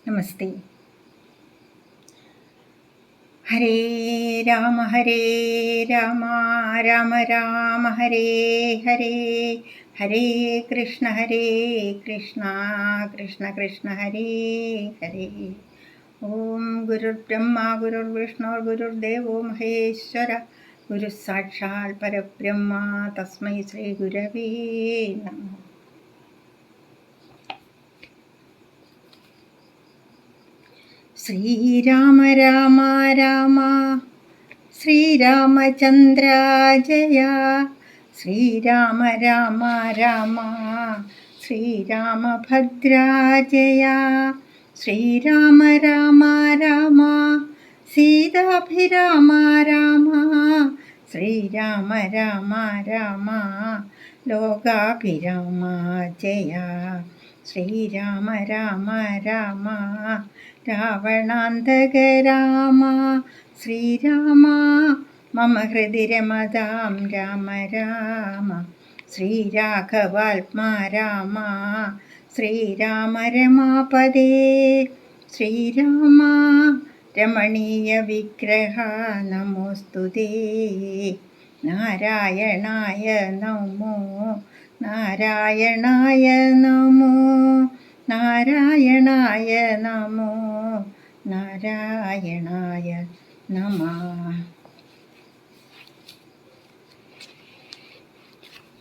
നമസ്തേ. ഹരേ രാമ രാമ രാമ ഹരേ ഹരേ, ഹരേ കൃഷ്ണ കൃഷ്ണ കൃഷ്ണ ഹരേ ഹരേ. ഓം ഗുരുർബ്രഹ്മ ഗുരുർവിഷ്ണു ഗുരുർദേവോ മഹേശ്വര, ഗുരു സാക്ഷാൽ പരബ്രഹ്മ തസ്മൈ ശ്രീ ഗുരവേ നമഃ. ശ്രീരാമ രാമ രാമ ശ്രീരാമചന്ദ്ര ജയ, ശ്രീരാമ രാമ രാമ ശ്രീരാമഭദ്ര ജയ, ശ്രീരാമ രാമ രാമ സീതാഭിരാമ രാമ, ശ്രീരാമ രാമ രാമ ലോകാഭിരാമ ജയ, ശ്രീരാമ രാമ രാമ രാവണാന്തക രാമ, ശ്രീരാമ മമ ഹൃദി രമതാം രാമ രാമ, ശ്രീരാഘവാത്മാ രാമ, ശ്രീരാമ രമാപദേ, ശ്രീരാമ രമണീയ വിഗ്രഹ നമോസ്തുതേ, നാരായണായ നമോ നാരായണായ നമോ നാരായണായ നമോ നാരായണായ നമഃ.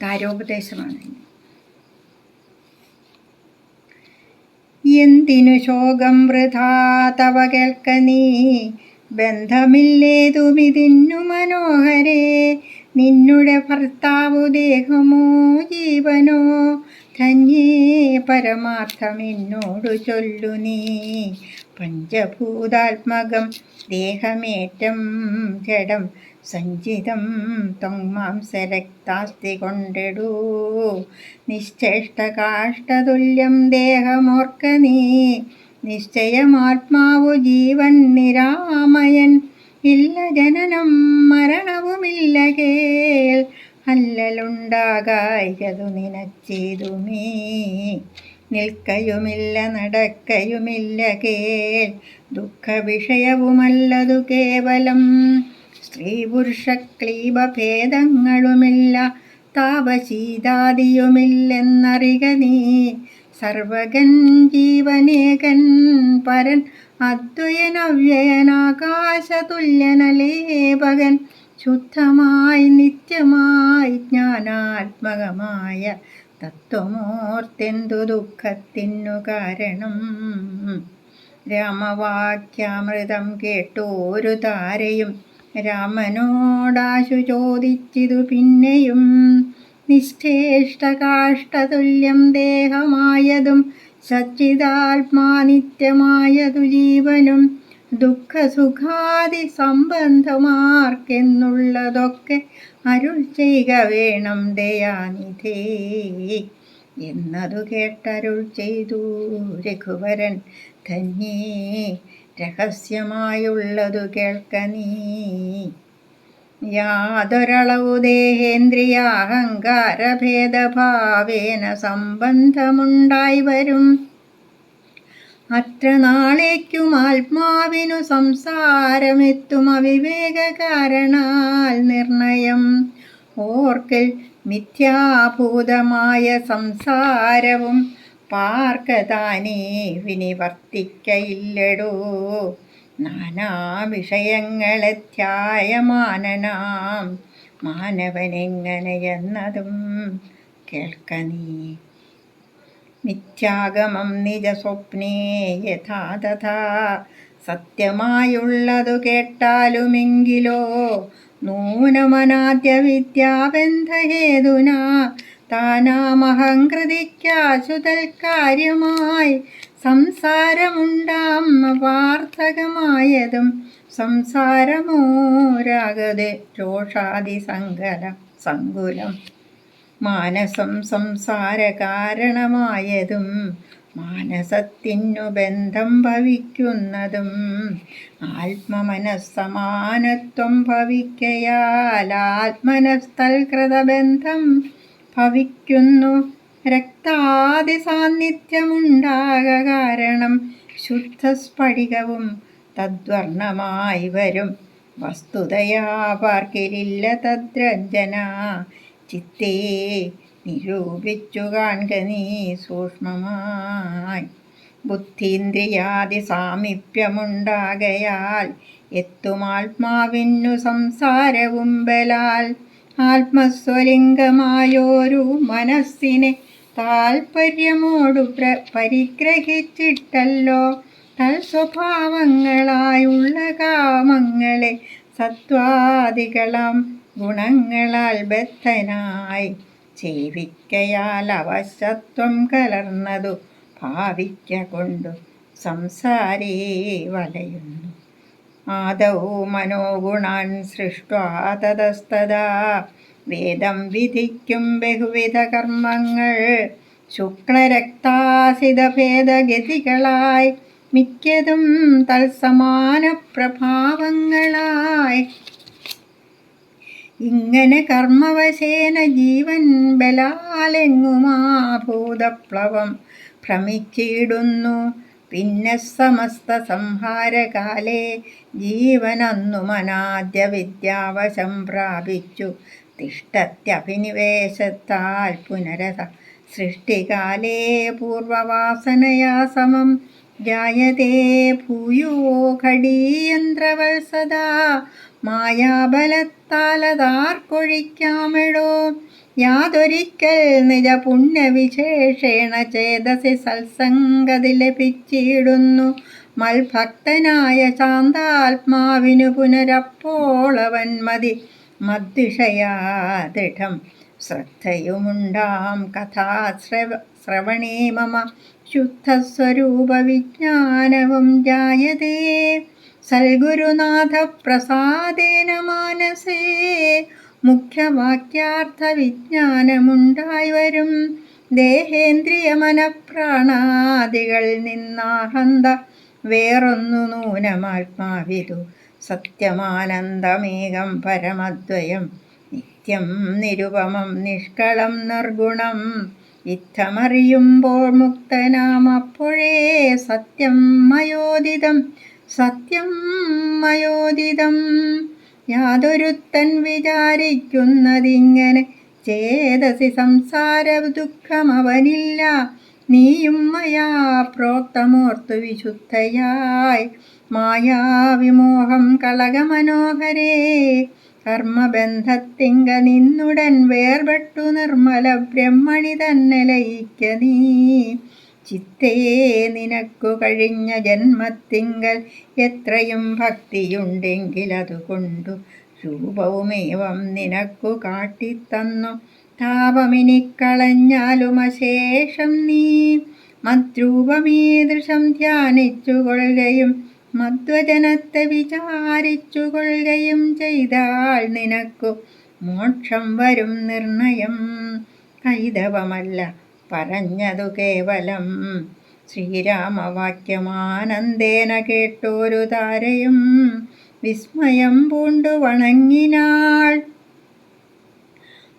താരോപദേശമാണ്. എന്തിനു ശോകം വൃഥാ തവ കേൾക്ക നീ, ബന്ധമില്ലേതുമിതിന്നു മനോഹരേ, നിന്നുടെ ഭർത്താവു ദേഹമോ ജീവനോ, ധന്യേ പരമാർത്ഥമെന്നോടു ചൊല്ലു നീ. പഞ്ചഭൂതാത്മകം ദേഹമേറ്റം ജഡം സഞ്ചിതം ത്വങ്മാംസരക്താസ്തി കൊണ്ടിടൂ, നിശ്ചേഷ്ടകാഷ്ടതുല്യം ദേഹമോർക്ക നീ, നിശ്ചയമാത്മാവു ജീവൻ നിരാമയൻ, ഇല്ല ജനനം മരണവുമില്ല കേൾ, അല്ലലുണ്ടാകായികതു നിനച്ചേതുമേ, നിൽക്കയുമില്ല നടക്കയുമില്ല കേൾ, ദുഃഖവിഷയവുമല്ലതു കേവലം, സ്ത്രീ പുരുഷ ക്ലീബഭേദങ്ങളുമില്ല, താപശീതാദിയുമില്ലെന്നറിക നീ, സർവകൻ ജീവനേകൻ പരൻ അദ്വയനവ്യയനാകാശതുല്യനലേപകൻ, ശുദ്ധമായി നിത്യമായി ജ്ഞാനാത്മകമായ തത്വമോർത്തെന്തു ദുഃഖത്തിനു കാരണം. രാമവാക്യാമൃതം കേട്ടോരു താരയും രാമനോടാശു ചോദിച്ചിതു പിന്നെയും, നിശ്ചേഷ്ടകാഷ്ടതുല്യം ദേഹമായതും സച്ചിദാത്മാനിത്യമായതു ജീവനും, ദുഃഖസുഖാദി സംബന്ധമാർക്കെന്നുള്ളതൊക്കെ അരുൾ ചെയ്യുക വേണം ദയാനിധേ, എന്നതു കേട്ടരുൾ ചെയ്തു രഘുവരൻ, ധന്യേ രഹസ്യമായുള്ളതു കേൾക്ക നീ. യാതൊരളവു ദേഹേന്ദ്രിയാഹങ്കാരഭേദഭാവേന സംബന്ധമുണ്ടായി വരും, അത്ര നാളേക്കും ആത്മാവിനു സംസാരമെത്തും അവിവേക കാരണാൽ നിർണയം. ഓർക്കൽ മിഥ്യാഭൂതമായ സംസാരവും പാർക്കതാനേ വിനിവർത്തിക്കയില്ലടോ, നാനാ വിഷയങ്ങളെ ധ്യായമാനനാം മാനവനെങ്ങനെയെന്നതും കേൾക്ക നീ. മിഥ്യാഗമം നിജസ്വപ്നേ യഥാ തഥാ, സത്യമായുള്ളതു കേട്ടാലുമെങ്കിലോ, നൂനമനാദ്യ വിദ്യാബന്ധഹേതുനാ, താനാമഹങ്കൃതിക്കാശുതൽക്കാര്യമായി സംസാരമുണ്ടാം വാർത്തകമായതും, സംസാരമോരാഗതെ രോഷാദി സങ്കുലം, മാനസം സംസാര കാരണമായതും, മാനസത്തിനു ബന്ധം ഭവിക്കുന്നതും, ആത്മമനസ്സമാനത്വം ഭവിക്കയാൽ ആത്മനസ്തൽകൃതബന്ധം ഭവിക്കുന്നു, രക്താദി സാന്നിധ്യമുണ്ടാക കാരണം ശുദ്ധസ്ഫടികവും തദ്വർണ്ണമായി വരും. വസ്തുതയാ പാർക്കിലില്ല തദ്രഞ്ജന. ചിത്തേ നിരൂപിച്ചു കാൺക നീ സൂക്ഷ്മമായി. ബുദ്ധീന്ദ്രിയാദി സാമീപ്യമുണ്ടാകയാൽ എത്തുമാത്മാവിന്നു സംസാരവും ബലാൽ. ആത്മസ്വലിംഗമായോരു മനസ്സിനെ താൽപര്യമോടു പരിഗ്രഹിച്ചിട്ടല്ലോ തൽസ്വഭാവങ്ങളായുള്ള കാമങ്ങളെ സത്വാദികളാം ഗുണങ്ങളാൽ ബദ്ധനായി സേവിക്കയാൽ അവശത്വം കലർന്നതു ഭാവിക്ക കൊണ്ടു സംസാരേ വലയുന്നു. ആദൗ മനോഗുണാൻ സൃഷ്ട്വാ തതസ്തദാ വേദം വിധിക്കും ബഹുവിധ കർമ്മങ്ങൾ ശുക്ലരക്താസിതഭേദഗതികളായി മിക്കതും തത്സമാന പ്രഭാവങ്ങളായി. ഇങ്ങനെ കർമ്മവശേന ജീവൻ ബലാലെങ്ങുമാ ഭൂതപ്ലവം ഭ്രമിച്ചിടുന്നു. പിന്നെ സമസ്ത സംഹാരകാലേ ജീവനന്നു മനാദ്യ വിദ്യാവശം പ്രാപിച്ചു തിഷ്ടത്യഭിനിവേശത്താൽ പുനരത സൃഷ്ടികാലേ പൂർവവാസനയാ സമം ജായതേ ഭൂയോ ഘടീയന്ത്രവത്സദാ. മായാബലത്താലതാർക്കൊഴിക്കാമെടോ യാതൊരിക്കൽ നിജ പുണ്യവിശേഷേണ ചേതസി സത്സംഗതി ലഭിച്ചിടുന്നു. മൽഭക്തനായ ശാന്താത്മാവിനു പുനരപ്പോളവൻ മതി മദ്വിഷയാ ദൃഢം ശ്രദ്ധയുമുണ്ടാം. കഥാശ്രവണേ മമ ശുദ്ധസ്വരൂപ വിജ്ഞാനവും ജായതേ. സൽഗുരുനാഥ പ്രസാദേന മാനസേ മുഖ്യവാക്യാർത്ഥ വിജ്ഞാനമുണ്ടായി വരും. ദേഹേന്ദ്രിയ മനഃപ്രാണാദികൾ നിന്നാഹന്ത വേറൊന്നു നൂനമാത്മാവിതു സത്യമാനന്ദമേകം പരമദ്വയം നിത്യം നിരുപമം നിഷ്കളം നിർഗുണം. ഇത്തമറിയുമ്പോൾ മുക്തനാം അപ്പോഴേ സത്യം മയോദിതം സത്യം മയോദിതം. യാതൊരുത്തൻ വിചാരിക്കുന്നതിങ്ങനെ ചേതസി സംസാര ദുഃഖമവനില്ല. നീയും മയാ പ്രോക്തമോർത്തു വിശുദ്ധയായി മായാവിമോഹം കളകമനോഹരേ. കർമ്മബന്ധത്തിങ്ക നിന്നുടൻ വേർപെട്ടു നിർമ്മല ബ്രഹ്മണി തന്നെ ലയിക്ക നീ. ചിത്തേ നിനക്കു കഴിഞ്ഞ ജന്മത്തിങ്കൽ എത്രയും ഭക്തിയുണ്ടെങ്കിൽ അതുകൊണ്ടു രൂപവുമേവം നിനക്കു കാട്ടിത്തന്നു. താപമിനിക്കളഞ്ഞാലും അശേഷം നീ മദ്രൂപമീദൃശം ധ്യാനിച്ചു കൊള്ളുകയും മദ്വചനത്തെ വിചാരിച്ചു കൊള്ളുകയും ചെയ്താൽ നിനക്കു മോക്ഷം വരും നിർണയം. കൈതവമല്ല പറഞ്ഞതു കേവലം. ശ്രീരാമവാക്യമാനന്ദേന കേട്ടോരു താരയും വിസ്മയം പൂണ്ടു വണങ്ങിനാൾ.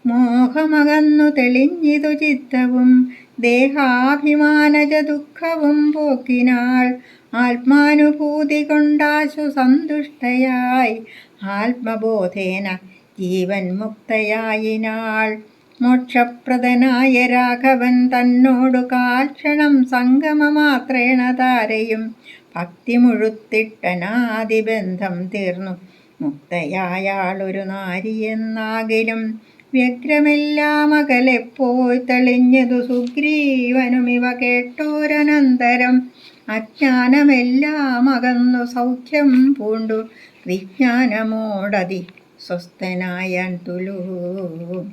മോഹമകന്നു തെളിഞ്ഞിതു ചിത്തവും ദേഹാഭിമാനജ ദുഃഖവും പോക്കിനാൾ. ആത്മാനുഭൂതി കൊണ്ടാശു സന്തുഷ്ടയായി ആത്മബോധേന ജീവൻ മുക്തയായിനാൾ. മോക്ഷപ്രദനായ രാഘവൻ തന്നോടു കാൽക്ഷണം സംഗമമാത്രേണ താരയും ഭക്തി മുഴുത്തിട്ടനാദിബന്ധം തീർന്നു മുക്തയായാളൊരു നാരിയെന്നാകിലും. വ്യഗ്രമെല്ലാം അകലെപ്പോയി തെളിഞ്ഞതു സുഗ്രീവനുമിവ കേട്ടോരനന്തരം. അജ്ഞാനമെല്ലാം അകന്നു സൗഖ്യം പൂണ്ടു വിജ്ഞാനമോടതി സ്വസ്ഥനായാൻ തുലൂ.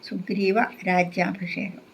സുഗ്രീവ രാജ്യാഭിഷേകം.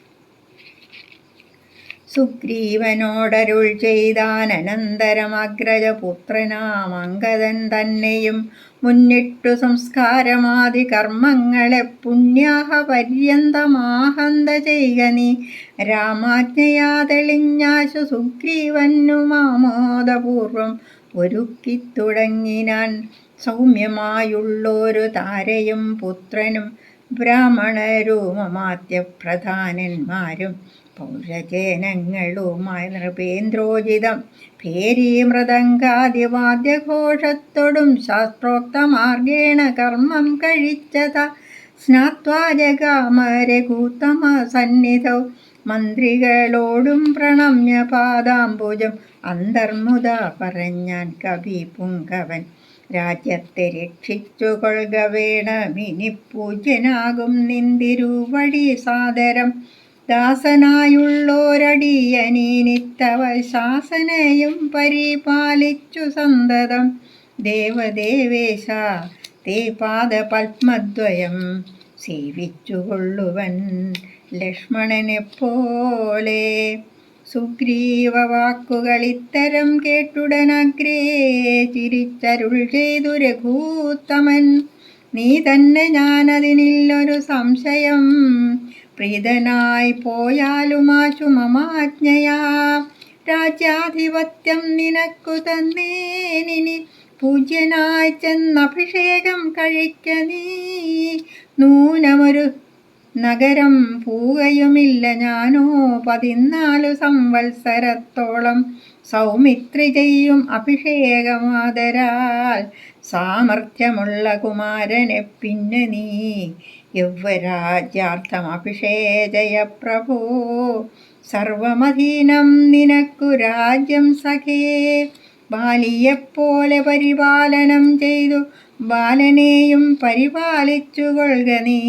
സുഗ്രീവനോടരുൾ ചെയ്താനന്തരം അഗ്രജപുത്രനാം അംഗദൻ തന്നെയും മുന്നിട്ടു സംസ്കാരമാദി കർമ്മങ്ങളെ പുണ്യാഹ പര്യന്തമാഹന്ത ചെയ്ക നീ. രാമാജ്ഞയാ തെളിഞ്ഞാശു സുഗ്രീവന്നു മാമോദപൂർവം ഒരുക്കിത്തുടങ്ങിനാൻ. സൗമ്യമായുള്ളൊരു താരയും പുത്രനും ബ്രാഹ്മണരും അമാത്യപ്രധാനന്മാരും പൗരജനങ്ങളുമായി നൃപേന്ദ്രോചിതം ഭേരീ മൃദംഗാദിവാദ്യഘോഷത്തോടും ശാസ്ത്രോക്തമാർഗേണ കർമ്മം കഴിച്ചത സ്നാത്വാ ജഗാമരഘൂത്തമ സന്നിധൗ മന്ത്രികളോടും പ്രണമ്യ പാദാംബുജം അന്തർമുദ പറഞ്ഞാൻ കവി പുങ്കവൻ. രാജ്യത്തെ രക്ഷിച്ചു കൊള്ളുക വേണമിനി പൂജ്യനാകും നിന്തിരുവടി സാദരം ദാസനായുള്ളോരടിയനീനിത്തവ ശാസനയും പരിപാലിച്ചു സന്തതം ദേവദേവേശ തേ പാദപത്മദ്വയം സേവിച്ചുകൊള്ളുവൻ ലക്ഷ്മണനെപ്പോലെ. സുഗ്രീവ വാക്കുകളിത്തരം കേട്ടുടനഗ്രേ ചിരിച്ചരുൾ ചെയ്തു രഘൂത്തമൻ. നീ തന്നെ ഞാനതിനില്ലൊരു സംശയം, പ്രീതനായി പോയാലുമാശു മമാജ്ഞയാ രാജ്യാധിപത്യം നിനക്കു തന്നേനിനി പൂജ്യനായി ചെന്നഭിഷേകം കഴിക്ക നീ. നൂനമൊരു നഗരം പൂകയുമില്ല ഞാനോ 14 സംവത്സരത്തോളം സൗമിത്രി ചെയ്യും അഭിഷേകമാതരാൽ സാമർഥ്യമുള്ള കുമാരനെ പിന്നെ നീ യൗവരാജ്യാർത്ഥം അഭിഷേചയ പ്രഭോ. സർവമധീനം നിനക്കു രാജ്യം സഖേ, ബാലിയെപ്പോലെ പരിപാലനം ചെയ്തു ബാലനെയും പരിപാലിച്ചു കൊള്ളുക നീ.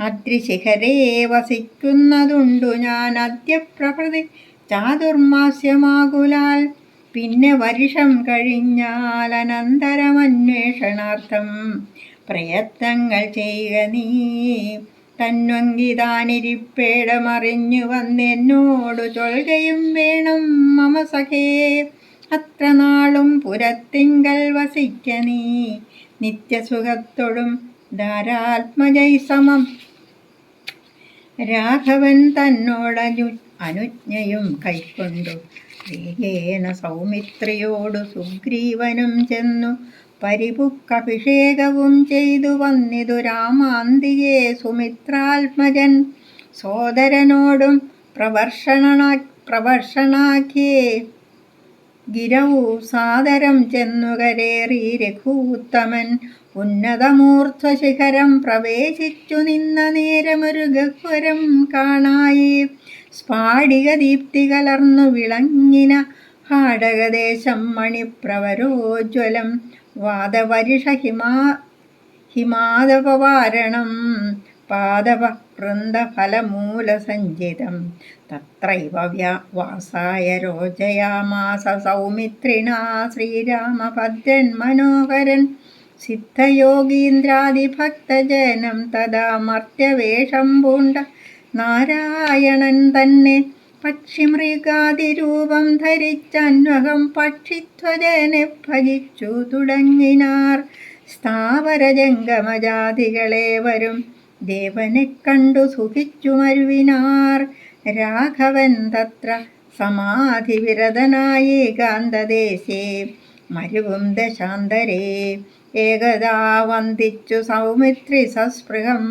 അദ്രിശിഖരേ വസിക്കുന്നതുണ്ടു ഞാൻ അദ്യ പ്രഭൃതി ചാതുർമാസ്യമാകുലാൽ. പിന്നെ വർഷം കഴിഞ്ഞാൽ അനന്തരമന്വേഷണാർത്ഥം പ്രയത്നങ്ങൾ ചെയ്യുക നീ. തന്വങ്കിതാനിരിപ്പേടമറിഞ്ഞു വന്നെന്നോടു ചൊൽകയും വേണം മമ സഖേ. അത്ര നാളും പുരത്തിങ്കൽ വസിക്ക നീ നിത്യസുഖത്തോടും ധാരാത്മജൈ സമം. രാഘവൻ തന്നോടനുജ്ഞയും കൈക്കൊണ്ടു വേഗേന സൗമിത്രിയോടു സുഗ്രീവനും ചെന്നു പരിപുക്കഭിഷേകവും ചെയ്തു വന്നിതു രാമാന്തികേ സുമിത്രാത്മജൻ. സോദരനോടും പ്രവർഷണാഖ്യേ ഗിരൗ സാദരം ചെന്നു കരേറി രഘൂത്തമൻ. ഉന്നതമൂർധ്വശിഖരം പ്രവേശിച്ചു നിന്ന നേരമൊരു ഗഹ്വരം കാണായി. സ്ഫാടിക ദീപ്തി കലർന്നു വിളങ്ങിന ഹാടകദേശം മണിപ്രവരോജ്വലം. വാദവരിഷ ഹിമാദപവാരണം പാദവ വൃന്ദഫലമൂലസഞ്ചിതം. തത്രൈവ വാസായ രോചയാമാസ സൗമിത്രിണാ ശ്രീരാമഭദ്രൻ മനോഹരൻ. സിദ്ധയോഗീന്ദ്രാദിഭക്തജനം തഥാ മർത്യവേഷം പൂണ്ട നാരായണൻ തന്നെ പക്ഷിമൃഗാദിരൂപം ധരിച്ചന്വഹം പക്ഷിധ്വജനെ ഭജിച്ചു തുടങ്ങിനാർ. സ്ഥാവരജംഗമജാതികളേവരും ദേവനെ കണ്ടു സുഖിച്ചു മരുവിനാർ. രാഘവൻ തത്ര സമാധിവിരതനായി ഏകാന്തദേശേ മരുവും ദശാന്തരേ. ഏകദാ വന്ദിച്ചു സൗമിത്രി സസ്പൃഹം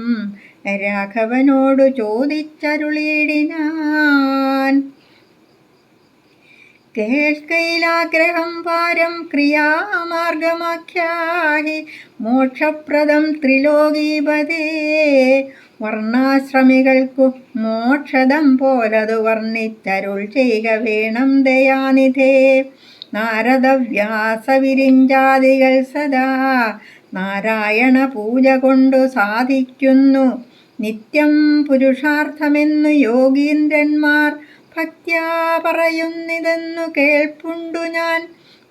രാഘവനോടു ചോദിച്ചരുളിയിടിനാൻ. കേൾക്കയിലാഗ്രഹം പാരം ക്രിയാമാർഗമാഖ്യാഹി മോക്ഷപ്രദം ത്രിലോകീപതേ. വർണ്ണാശ്രമികൾക്കു മോക്ഷദം പോലതു വർണ്ണിച്ചരുൾ ചെയ്യുക വേണം ദയാനിധേ. നാരദവ്യാസവിരിഞ്ചാദികൾ സദാ നാരായണ പൂജ കൊണ്ടു സാധിക്കുന്നു നിത്യം പുരുഷാർത്ഥമെന്നു യോഗീന്ദ്രന്മാർ ഭക്ത്യാ പറയുന്നിതെന്നു കേൾപ്പുണ്ടു ഞാൻ.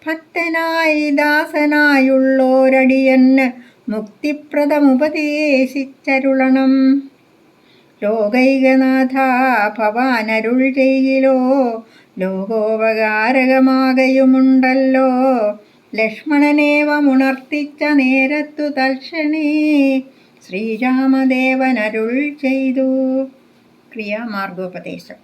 ഭക്തനായി ദാസനായുള്ളോരടിയന് മുക്തിപ്രദമുപദേശിച്ചരുളണം. ലോകൈകനാഥ ഭവാനരുൾ ചെയ്യിലോ ലോകോപകാരകമാകയുമുണ്ടല്ലോ. ലക്ഷ്മണനേവമുണർത്തിച്ച നേരത്തു തൽക്ഷണേ ശ്രീരാമദേവനരുൾ ചെയ്തു. ക്രിയാമാർഗോപദേശം.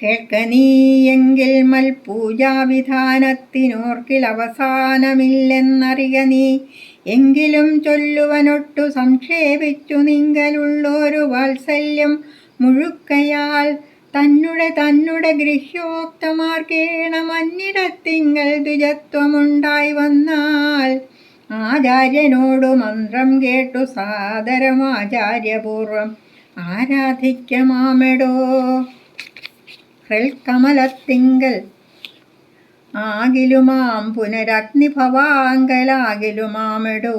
കേൾക്ക നീയെങ്കിൽ മൽപൂജാവിധാനത്തിനോർക്കിൽ അവസാനമില്ലെന്നറിക നീ. എങ്കിലും ചൊല്ലുവനൊട്ടു സംക്ഷേപിച്ചു നിങ്കലുള്ളൊരു വാത്സല്യം മുഴുക്കയാൽ തന്നെ ഗൃഹ്യോക്തമാർക്കേണ മന്നിടത്തിങ്കൽ ദ്വിജത്വമുണ്ടായി വന്നാൽ ആചാര്യനോടു മന്ത്രം കേട്ടു സാദരമാചാര്യപൂർവം ആരാധിക്കമാമെടോ. ഹൃൽക്കമലത്തിങ്കൽ ആകിലുമാം പുനരഗ്നിഭവാങ്കലാകിലുമാമെടോ.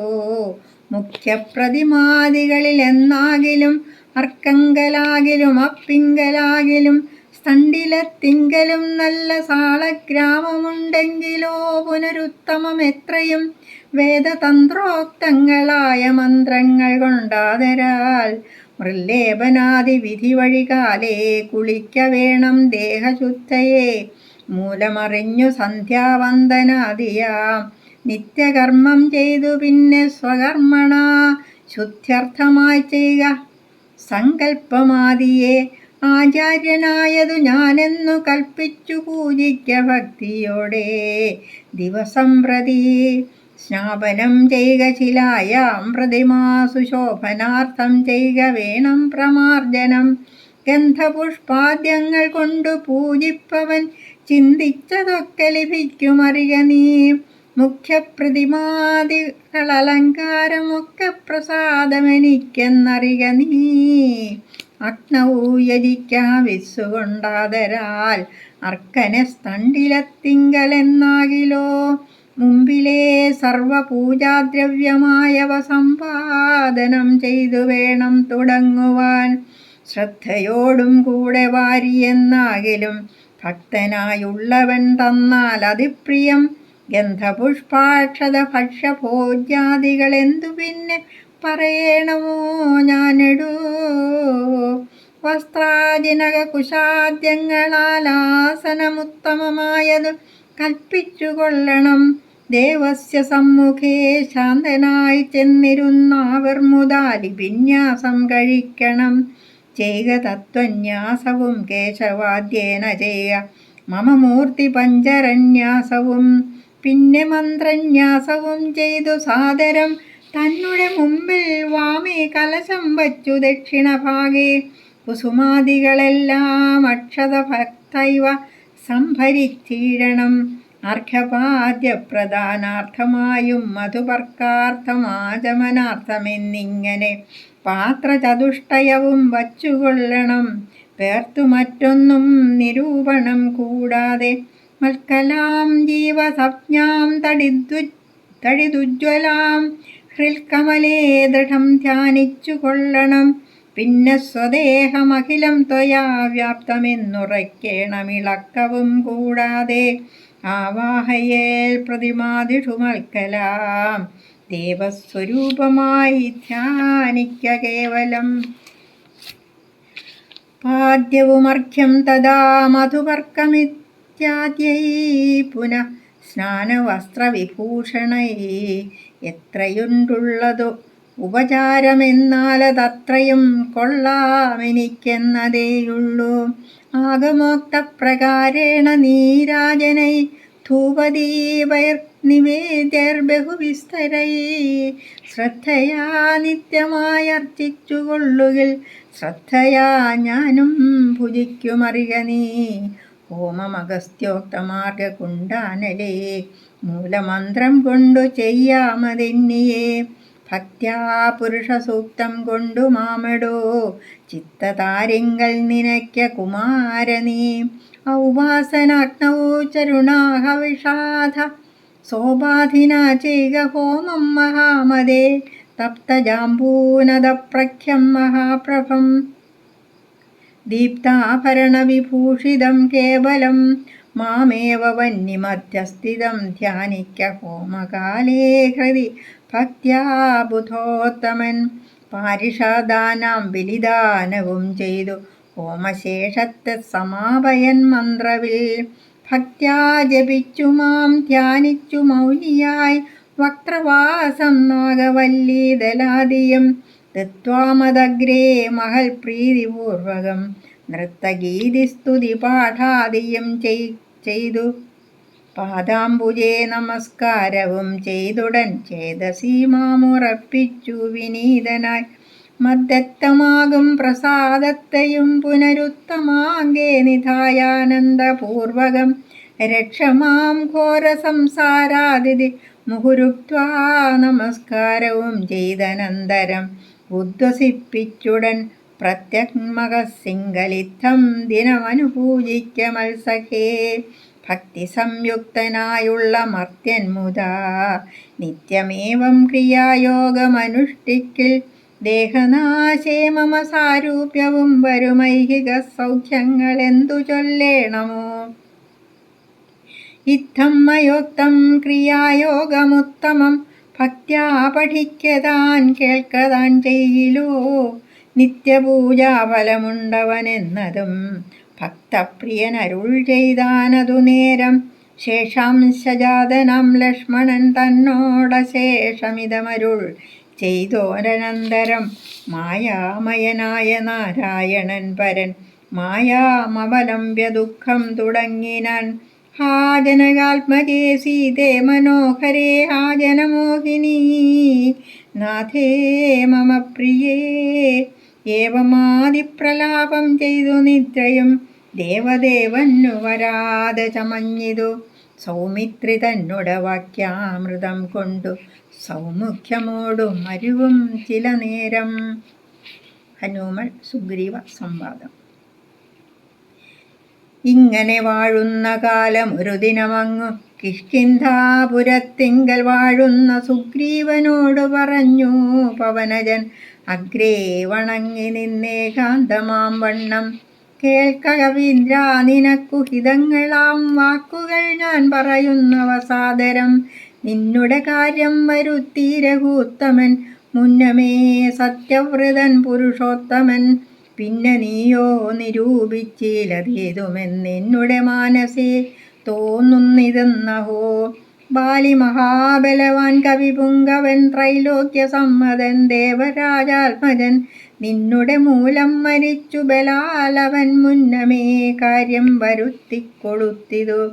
മുഖ്യപ്രതിമാദികളിൽ എന്നാകിലും അർക്കങ്കലാകിലും അപ്പിങ്കലാകിലും സ്തണ്ടിലത്തിങ്കലും നല്ല സാളഗ്രാമമുണ്ടെങ്കിലോ പുനരുത്തമം എത്രയും വേദതന്ത്രോക്തങ്ങളായ മന്ത്രങ്ങൾ കൊണ്ടാദരാൽ മൃല്ലേപനാദി വിധി വഴികാലേ കുളിക്ക വേണം ദേഹശുദ്ധയെ. മൂലമറിഞ്ഞു സന്ധ്യാവന്ദനാദിയാം നിത്യകർമ്മം ചെയ്തു പിന്നെ സ്വകർമ്മണ ശുദ്ധ്യർത്ഥമായി ചെയ്യുക സങ്കല്പമാദിയെ. ആചാര്യനായതു ഞാനെന്നു കൽപ്പിച്ചു പൂജിക്ക ഭക്തിയോടെ ദിവസം പ്രതി. സ്നാപനം ചെയ്യുക ശിലായാം പ്രതിമാസു ശോഭനാർത്ഥം ചെയ്യുക വേണം പ്രമാർജനം. ഗന്ധപുഷ്പാദ്യങ്ങൾ കൊണ്ടു പൂജിപ്പവൻ ചിന്തിച്ചതൊക്കെ ലഭിക്കുമറിക നീ. മുഖ്യപ്രതിമാദികളലങ്കാരമൊക്കെ പ്രസാദമെനിക്കെന്നറിക നീ. അഗ്നൗ യജിക്ക വിസ്സുകൊണ്ടാദരാൽ അർക്കനെ സ്തണ്ടിലത്തിങ്കലെന്നാകിലോ. മുമ്പിലെ സർവപൂജാദ്രവ്യമായവ സമ്പാദനം ചെയ്തു വേണം തുടങ്ങുവാൻ. ശ്രദ്ധയോടും കൂടെ വാരിയെന്നാകിലും ഭക്തനായുള്ളവൻ തന്നാൽ അതിപ്രിയം. ഗന്ധപുഷ്പാക്ഷത ഭക്ഷ്യഭോജ്യാദികളെന്തു പിന്നെ പറയണമോ ഞാനെടോ. വസ്ത്രാജിനക കുശാദ്യങ്ങളാലാസനമുത്തമമായതു കൽപ്പിച്ചു കൊള്ളണം. ദേവസ്യ സമ്മുഖേ ശാന്തനായി ചെന്നിരുന്നാവിർമുദാലി വിന്യാസം കഴിക്കണം. ചെയ്യുക തത്വന്യാസവും കേശവാദ്യേന ചെയ്യുക മമ മൂർത്തി പഞ്ചരന്യാസവും. പിന്നെ മന്ത്രന്യാസവും ചെയ്തു സാദരം തന്നെ മുമ്പിൽ വാമേ കലശം വച്ചു ദക്ഷിണഭാഗേ കുസുമാദികളെല്ലാം അക്ഷത ഭക്തൈവ സംഭരിച്ചിടണം. അർഘ്യപാദ്യപ്രദാനാർത്ഥമായും മധുപർക്കാർത്ഥമാചമനാർത്ഥമെന്നിങ്ങനെ പാത്രചതുഷ്ടയവും വച്ചുകൊള്ളണം. പേർത്തു മറ്റൊന്നും നിരൂപണം കൂടാതെ മൽക്കലാം ജീവസജ്ഞാം തടിദുജ്വലാം ഹൃൽക്കമലേ ദൃഢം ധ്യാനിച്ചു കൊള്ളണം. പിന്നെ സ്വദേഹമഖിലം ത്വയാ വ്യാപ്തമെന്നുറയ്ക്കേണമിളക്കവും കൂടാതെ ആവാഹയേൽ പ്രതിമാദിഷു മൽക്കലാം ദേവസ്വരൂപമായി ധ്യാനിക്ക കേവലം. പാദ്യവുമർഘ്യം തഥാ മധുപർക്കമിത്യാദ്യൈ പുനഃ സ്നാനവസ്ത്രവിഭൂഷണൈ. എത്രയുണ്ടുള്ളതു ഉപചാരമെന്നാലതത്രയും കൊള്ളാമെനിക്കെന്നതേയുള്ളൂ. ആഗമോക്തപ്രകാരേണ നീരാജനൈ ധൂപദീപൈർനിവേദ്യൈർബഹുവിസ്തരൈ ശ്രദ്ധയാ നിത്യമായർച്ചിച്ചുകൊള്ളുകിൽ ശ്രദ്ധയാ ഞാനും ഭുജിക്കുമറിക നീ. ഹോമമഗസ്ത്യോക്തമാർഗകുണ്ടാനലേ മൂലമന്ത്രം കൊണ്ടു ചെയ്യാമതെന്നിയേ. ഭക്ത്യാ പുരുഷസൂക്തം കൊണ്ടു മാമെടോ ചിത്തതാരിങ്കൽ നിനയ്ക്ക കുമാരനീ. ഔപാസനാഗ്നൗ ചരുണാഹവിഷാധ സോപാധിനാ ചെയ്യുക ഹോമം മഹാമതേ. തപ്തജാംബൂനദപ്രഖ്യം മഹാപ്രഭം ദീപ്താഭരണവിഭൂഷിതം കേവലം മാമേവ വന്യമധ്യസ്ഥിതം ധ്യാനിക്ക ഹോമകാലേ ഹൃദി ഭക്ത്യാ ബുധോത്തമൻ. പാരിഷാദാനാം ബലിദാനവും ചെയ്തു ഹോമശേഷത്തെ സമാപയൻ മന്ത്രവിൽ ഭക്ത്യാ ജപിച്ചു മാം ധ്യാനിച്ചു മൗനിയായി വക്രവാസം നാഗവല്ലീദലാദിയും ദത്വാമദഗ്രേ മഹൽ പ്രീതിപൂർവകം നൃത്തഗീതിസ്തുതി പാഠാദിയും ചെയ്തു പാദാംബുജേ നമസ്കാരവും ചെയ്തുടൻ ചേതസി മാമുറപ്പിച്ചു വിനീതനായി. മദ്ദത്തമാകും പ്രസാദത്തെയും പുനരുത്തമാങ്കേ നിധായാനന്ദപൂർവകം രക്ഷമാം ഘോര സംസാരാതിഥി മുഹുരുക്വാ നമസ്കാരവും ചെയ്തനന്തരം ഉദ്വസിപ്പിച്ചുടൻ പ്രത്യഗ്മകസിംഗലിത്തം ദിനമനുപൂജിക്ക മത്സഖേ. ഭക്തി സംയുക്തനായുള്ള മർത്യൻ മുതാ നിത്യമേവം ക്രിയായോഗമനുഷ്ഠിക്കിൽ ദേഹനാശേ മമ സാരൂപ്യവും വരുമൈഹിക സൗഖ്യങ്ങളെന്തു ചൊല്ലേണമോ. ഇത്തം മയോക്തം ക്രിയായോഗമുത്തമം ഭക്ത്യാ പഠിക്കതാൻ കേൾക്കതാൻ ചെയ്യിലോ. നിത്യപൂജാഫലമുണ്ടവനെന്നതും ഭക്തപ്രിയനരുൾ ചെയ്താനതു നേരം. ശേഷാംശജാതനാം ലക്ഷ്മണൻ തന്നോടശേഷമിതമരുൾ ചെയ്തോരനന്തരം. മായാമയനായ നാരായണൻ പരൻ മായാമവലംബ്യ ദുഃഖം തുടങ്ങിനാൻ. ഹാ ജനകാത്മജേ സീതേ മനോഹരേ ഹാ ജനമോഹിനീ നാഥേ മമ പ്രിയേ. ഏവമാദിപ്രലാപം ചെയ്തു നിദ്രയും ദേവദേവന്നു വരാതെ ചമഞ്ഞിതു. സൗമിത്രി തന്നുടെ വാക്യാമൃതം കൊണ്ടു സൗമുഖ്യമോടും മരുവും ചില നേരം. ഹനുമൽ സുഗ്രീവ സംവാദം. ഇങ്ങനെ വാഴുന്ന കാലം ഒരു ദിനമങ്ങു കിഷ്കിന്ധാപുരത്തിങ്കൽ വാഴുന്ന സുഗ്രീവനോട് പറഞ്ഞു പവനജൻ. അഗ്രേ വണങ്ങി നിന്നേകാന്തമാം വണ്ണം കേൾക്ക കവീന്ദ്രാ നിനക്കു ഹിതങ്ങളാം വാക്കുകൾ ഞാൻ പറയുന്നവ സാദരം. നിന്നുടെ കാര്യം വരുത്തി രഘൂത്തമൻ മുന്നമേ സത്യവ്രതൻ പുരുഷോത്തമൻ. പിന്നെ നീയോ നിരൂപിച്ചിലതേതുമെന്നെന്നുടെ മാനസേ തോന്നുന്നിതെന്നഹോ. ബാലി മഹാബലവാൻ കവിപുങ്കവൻ ത്രൈലോക്യ സമ്മതൻ ദേവരാജാത്മജൻ. നിന്നുടെ മൂലം മരിച്ചു ബലാലവൻ മുന്നമേ കാര്യം വരുത്തിക്കൊടുത്തിതു.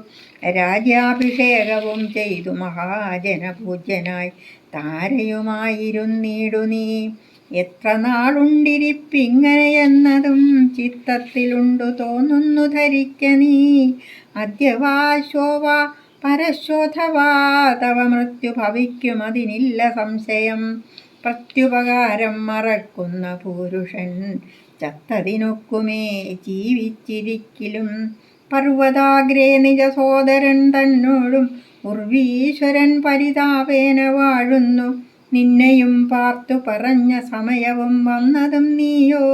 രാജ്യാഭിഷേകവും ചെയ്തു മഹാജനപൂജ്യനായി താരയുമായിരുന്നീടു നീ. എത്ര നാളുണ്ടിരിപ്പിങ്ങനെയെന്നതും ചിത്തത്തിലുണ്ടു തോന്നുന്നു ധരിക്ക നീ. അദ്യവാശോവാ പരശോധവാ തവ മൃത്യു ഭവിക്കുമതിനില്ല സംശയം. പ്രത്യുപകാരം മറക്കുന്ന പുരുഷൻ ചത്തതിനൊക്കുമേ ജീവിച്ചിരിക്കിലും. പർവ്വതാഗ്രേ നിജ സോദരൻ തന്നോടും ഉർവീശ്വരൻ പരിതാപേന വാഴുന്നു. നിന്നെയും പാർത്തു പറഞ്ഞ സമയവും വന്നതും നീയോ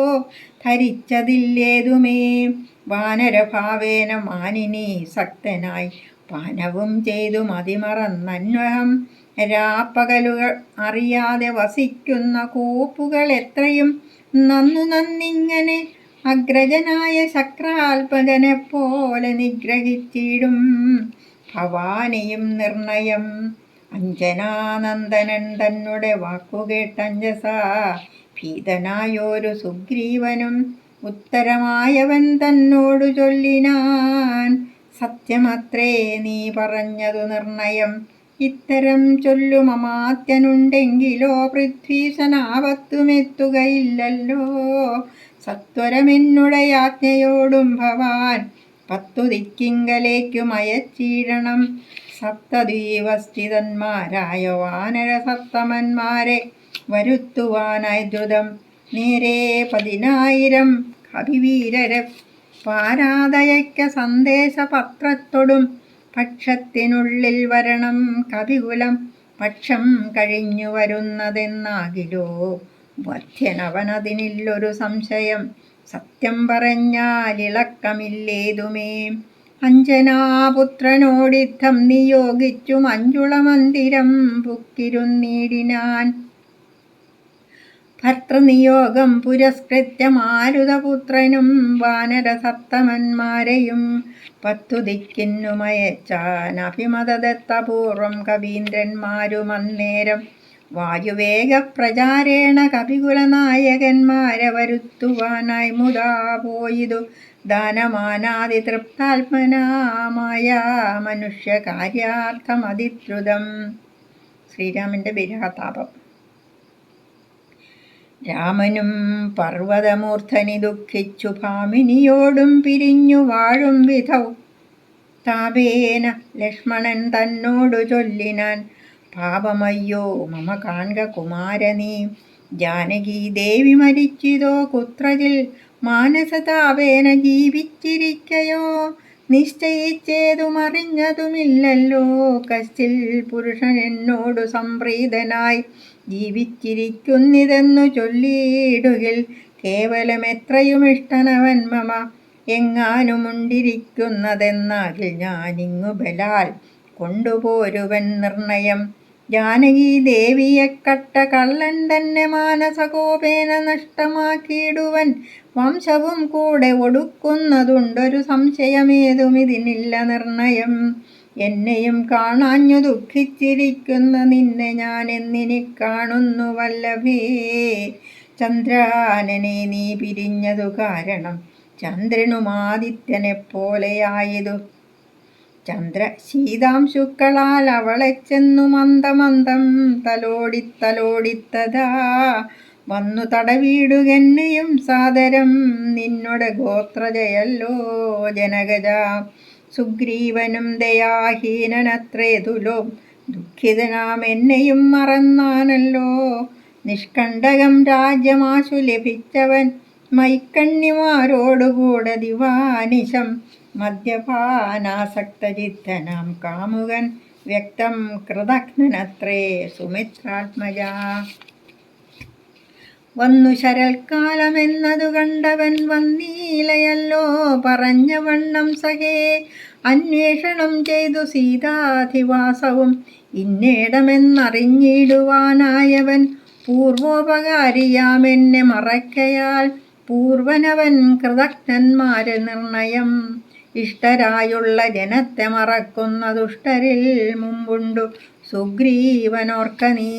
ധരിച്ചതില്ലേതുമേ. വാനരഭാവേന മാനിനി സക്തനായി പാനവും ചെയ്തു മതിമറന്നന്വഹം. രാപ്പകലുകൾ അറിയാതെ വസിക്കുന്ന കോപ്പുകൾ എത്രയും നന്നു നന്നിങ്ങനെ അഗ്രജനായ ശക്രാൽപജനെപ്പോലെ നിഗ്രഹിച്ചിടും ഭവാനിയും നിർണയം. അഞ്ജനാനന്ദനൻ തന്നുടെ വാക്കുകേട്ടഞ്ജസാ ഭീതനായോരു സുഗ്രീവനും ഉത്തരമായവൻ തന്നോടു ചൊല്ലിനാൻ. സത്യമത്രേ നീ പറഞ്ഞതു നിർണയം. ഇത്തരം ചൊല്ലും അമാത്യനുണ്ടെങ്കിലോ പൃഥ്വീശനാപത്തുമെത്തുകയില്ലല്ലോ. സത്വരമെന്നുടെ യാജ്ഞയോടും ഭവാൻ 10 ദിക്കിങ്കലേക്കും അയച്ചീരണം. സപ്തദ്വീപസ്ഥിതന്മാരായ വാനര സപ്തമന്മാരെ വരുത്തുവാനായി ദ്രുതം. നേരെ 10,000 കവിവീരരെ പാരാതയക്ക സന്ദേശപത്രത്തോടും. പക്ഷത്തിനുള്ളിൽ വരണം കവികുലം പക്ഷം കഴിഞ്ഞു വരുന്നതെന്നാകിലോ. വധ്യനവനതിനില്ലൊരു സംശയം. സത്യം പറഞ്ഞാലിളക്കമില്ലേതുമേ. അഞ്ജനാപുത്രനോടിത്തം നിയോഗിച്ചു മഞ്ജുളമന്ദിരം പുക്കിരുന്നീടിനാൻ. ഭർത്തൃനിയോഗം പുരസ്കൃത്യ മാരുതപുത്രനും വാനരസപ്തമന്മാരെയും 10 ദിക്കിന്നുമയച്ചാൻ. അഭിമതദത്തപൂർവം കവീന്ദ്രന്മാരുമന്നേരം വായുവേഗപ്രചാരേണ കപികുലനായകന്മാരെ വരുത്തുവാനായി മുതാ പോയിതു. ദാനമാനാദി തൃപ്താത്മനാമായ മനുഷ്യകാര്യാർത്ഥമതിദ്രുതം. ശ്രീരാമൻ്റെ വിരഹതാപം. രാമനും പർവ്വതമൂർധനി ദുഃഖിച്ചു ഭാമിനിയോടും പിരിഞ്ഞു വാഴും വിധൗ താപേന ലക്ഷ്മണൻ തന്നോടു ചൊല്ലിനാൻ, പാപമയ്യോ മമ കാൺക കുമാരനീ, ജാനകി ദേവി മരിച്ചിതോ കുത്രജിൽ, മാനസതാപേന ജീവിച്ചിരിക്കയോ, നിശ്ചയിച്ചേതുമറിഞ്ഞതുമില്ലല്ലോ, കശ്ചിൽ പുരുഷൻ എന്നോടു സംപ്രീതനായി ജീവിച്ചിരിക്കുന്നിതെന്നു ചൊല്ലിയിടുകിൽ, കേവലം എത്രയും ഇഷ്ടനവൻ മമ, എങ്ങാനുമുണ്ടിരിക്കുന്നതെന്നാകിൽ ഞാനിങ്ങു ബലാൽ കൊണ്ടുപോരുവൻ നിർണയം. ജാനകി ദേവിയെ കട്ട കള്ളൻ തന്നെ മാനസകോപേന നഷ്ടമാക്കിയിടുവൻ, വംശവും കൂടെ ഒടുക്കുന്നതുണ്ടൊരു സംശയമേതുമിതിനില്ല നിർണയം. എന്നെയും കാണാഞ്ഞു ദുഃഖിച്ചിരിക്കുന്ന നിന്നെ ഞാൻ എന്നിനി കാണുന്നു വല്ലഭേ, ചന്ദ്രാനനെ നീ പിരിഞ്ഞതു കാരണം ചന്ദ്രനുമാദിത്യനെപ്പോലെയായതു, ചന്ദ്രശീതാംശുക്കളാൽ അവളെ ചെന്നു മന്ദമന്ദം തലോടിത്തലോടിത്തതാ വന്നു തടവീടുകെന്നെയും സാദരം, നിന്നോട് ഗോത്രജയല്ലോ ജനകജ. സുഗ്രീവനും ദയാഹീനനത്രേതുലോ, ദുഃഖിതനാം എന്നെയും മറന്നാനല്ലോ, നിഷ്കണ്ടകം രാജ്യമാശു ലഭിച്ചവൻ മൈക്കണ്ണിമാരോടുകൂടെ ദിവാനിശം, മദ്യപാനാസക്തചിത്തനാം കാമുകൻ വ്യക്തം കൃതഘ്നനത്രേ സുമിത്രാത്മജ. വന്നു ശരൽക്കാലമെന്നതു കണ്ടവൻ വന്നീലയല്ലോ, പറഞ്ഞ വണ്ണം സഖേ അന്വേഷണം ചെയ്തു സീതാധിവാസവും, ഇന്നേടമെന്നറിഞ്ഞിടുവാനായവൻ പൂർവോപകാരിയാമെന്നെ മറയ്ക്കയാൽ, പൂർവനവൻ കൃതജ്ഞന്മാര് നിർണയം, ഇഷ്ടരായുള്ള ജനത്തെ മറക്കുന്ന ദുഷ്ടരിൽ മുമ്പുണ്ടു സുഗ്രീവനോർക്ക നീ,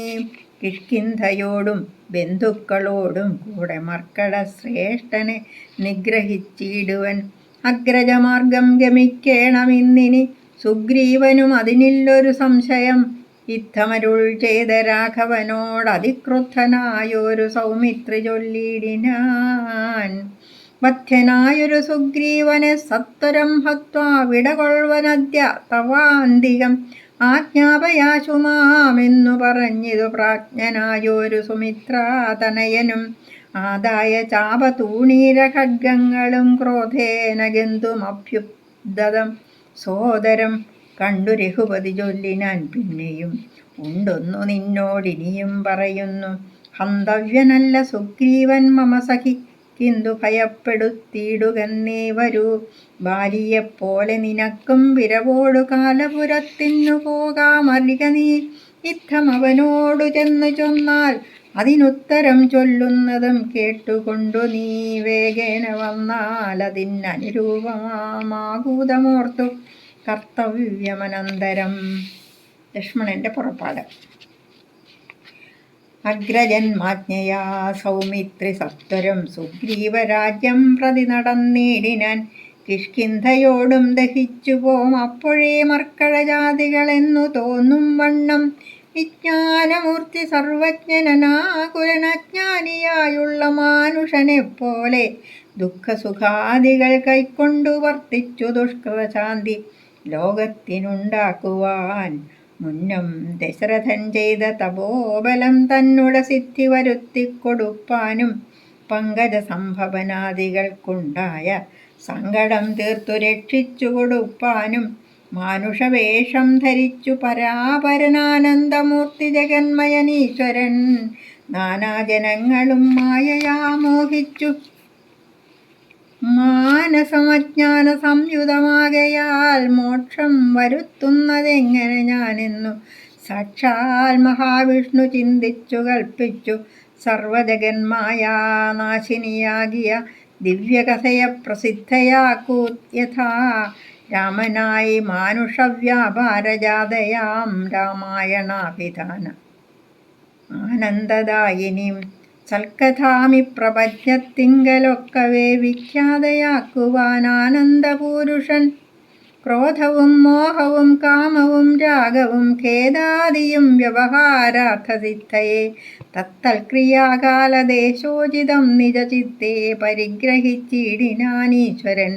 കിഷ്കിന്ധയോടും ബന്ധുക്കളോടും കൂടെ മർക്കട ശ്രേഷ്ഠനെ നിഗ്രഹിച്ചിടുവൻ, അഗ്രജമാർഗം ഗമിക്കേണമിന്നിനി സുഗ്രീവനും അതിനില്ലൊരു സംശയം, യുദ്ധമരുൾ ചെയ്ത രാഘവനോടതിക്രുദ്ധനായൊരു സൗമിത്രി ചൊല്ലിയിടിനാൻ, വധ്യനായൊരു സുഗ്രീവനെ സത്വരം ഹത്വാ വിടകൊള്ളുവനദ്യ തവാന്തികം, ആജ്ഞാപയാശുമാമെന്നു പറഞ്ഞിതു പ്രാജ്ഞനായൊരു സുമിത്രാതനയനും, ആദായ ചാപതൂണീര ഖഡ്ഗങ്ങളും ക്രോധേന ഗന്ധുമഭ്യുദ്ധതം സോദരം കണ്ടു രഘുപതി ചൊല്ലിനാൻ, പിന്നെയും ഉണ്ടൊന്നു നിന്നോടിനിയും പറയുന്നു, ഹന്തവ്യനല്ല സുഗ്രീവൻ മമ സഖി, കിന്തു ഭയപ്പെടുത്തിയിടുകന്നേ വരൂ, ബാലിയെപ്പോലെ നിനക്കും വിരവോടു കാലപുരത്തിനു പോകാമറിക നീ, യുദ്ധം അവനോടു ചെന്നു ചൊന്നാൽ അതിനുത്തരം ചൊല്ലുന്നതും കേട്ടുകൊണ്ടു നീ വേഗേന വന്നാൽ അതിനനുരൂപമാകൂതമോർത്തു കർത്തവ്യമനന്തരം. ലക്ഷ്മണന്റെ പുറപ്പാട്. അഗ്രജന്മാജ്ഞയാ സൗമിത്രി സത്വരം സുഗ്രീവരാജ്യം പ്രതി നടന്നിടിനാൻ, കിഷ്കിന്ധയോടും ദഹിച്ചു പോം അപ്പോഴേ മർക്കടജാതികളെന്നു തോന്നും വണ്ണം, വിജ്ഞാനമൂർത്തി സർവജ്ഞനാകുലനജ്ഞാനിയായുള്ള മാനുഷനെപ്പോലെ ദുഃഖസുഖാദികൾ കൈക്കൊണ്ടു വർത്തിച്ചു ദുഷ്കൃതശാന്തി ലോകത്തിനുണ്ടാക്കുവാൻ, മുന്നം ദശരഥൻ ചെയ്ത തപോബലം തന്നുട സിദ്ധി വരുത്തിക്കൊടുപ്പാനും, പങ്കജ സംഭവനാദികൾക്കുണ്ടായ സങ്കടം തീർത്തു രക്ഷിച്ചു കൊടുപ്പാനും, മാനുഷവേഷം ധരിച്ചു പരാപരനാനന്ദമൂർത്തി ജഗന്മയനീശ്വരൻ നാനാജനങ്ങളും മായയാ മോഹിച്ചു മാനസമജ്ഞാന സംയുതമാകയാൽ മോക്ഷം വരുത്തുന്നതെങ്ങനെ ഞാനെന്നു സാക്ഷാൽ മഹാവിഷ്ണു ചിന്തിച്ചു കൽപ്പിച്ചു, സർവജഗന്മായാ നാശിനിയാകിയ ദിവ്യകഥയെ പ്രസിദ്ധയാക്കൂ യഥാ, രാമനായി മാനുഷവ്യാപാരജാതയാം രാമായണാഭിധാന ആനന്ദദായിനിം, സൽക്കഥാമി പ്രപഞ്ചത്തിങ്കലൊക്കവേ വിഖ്യാതയാക്കുവാൻ ആനന്ദപൂരുഷൻ ക്രോധവും മോഹവും കാമവും രാഗവും ഖേദാദിയും വ്യവഹാരാർത്ഥസിദ്ധയെ തത്തൽക്രിയാകാലദേശോചിതം നിജചിത്തെ പരിഗ്രഹിച്ചിടിനാനീശ്വരൻ.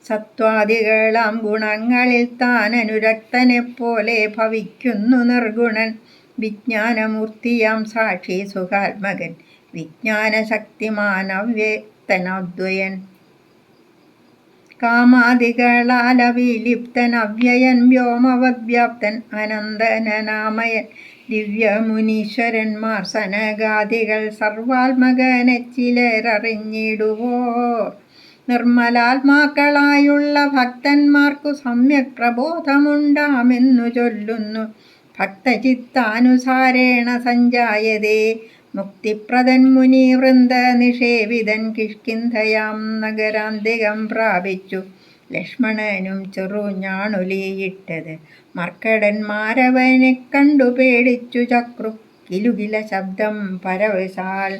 സത്വാദികളാം ഗുണങ്ങളിൽ താൻ അനുരക്തനെപ്പോലെ ഭവിക്കുന്നു നിർഗുണൻ. വിജ്ഞാനമൂർത്തിയാം സാക്ഷി സുഖാത്മകൻ, വിജ്ഞാനശക്തിമാൻ അവ്യക്തനദ്വയൻ. കാമാദികളാൽ അവിലിപ്തൻ അവ്യയൻ വ്യോമവദ്വ്യാപ്തൻ അനന്തനാമയൻ ദിവ്യമുനീശ്വരന്മാർ സനകാദികൾ സർവാത്മകനെ ചിലരറിഞ്ഞിടുവോർ. നിർമ്മലാത്മാക്കളായുള്ള ഭക്തന്മാർക്കു സമ്യക് പ്രബോധമുണ്ടാമെന്നു ചൊല്ലുന്നു. ഭക്തചിത്താനുസാരേണ സഞ്ജായതേ മുക്തിപ്രദൻ മുനിവൃന്ദ നിഷേവിതൻ. കിഷ്കിന്ധയാം നഗരാന്തികം പ്രാപിച്ചു ലക്ഷ്മണനും ചെറുഞാണുലിയിട്ടത്. മർക്കടന്മാരവനെ കണ്ടു പേടിച്ചു ചക്രു കിലുകില ശബ്ദം പരവശാൽ.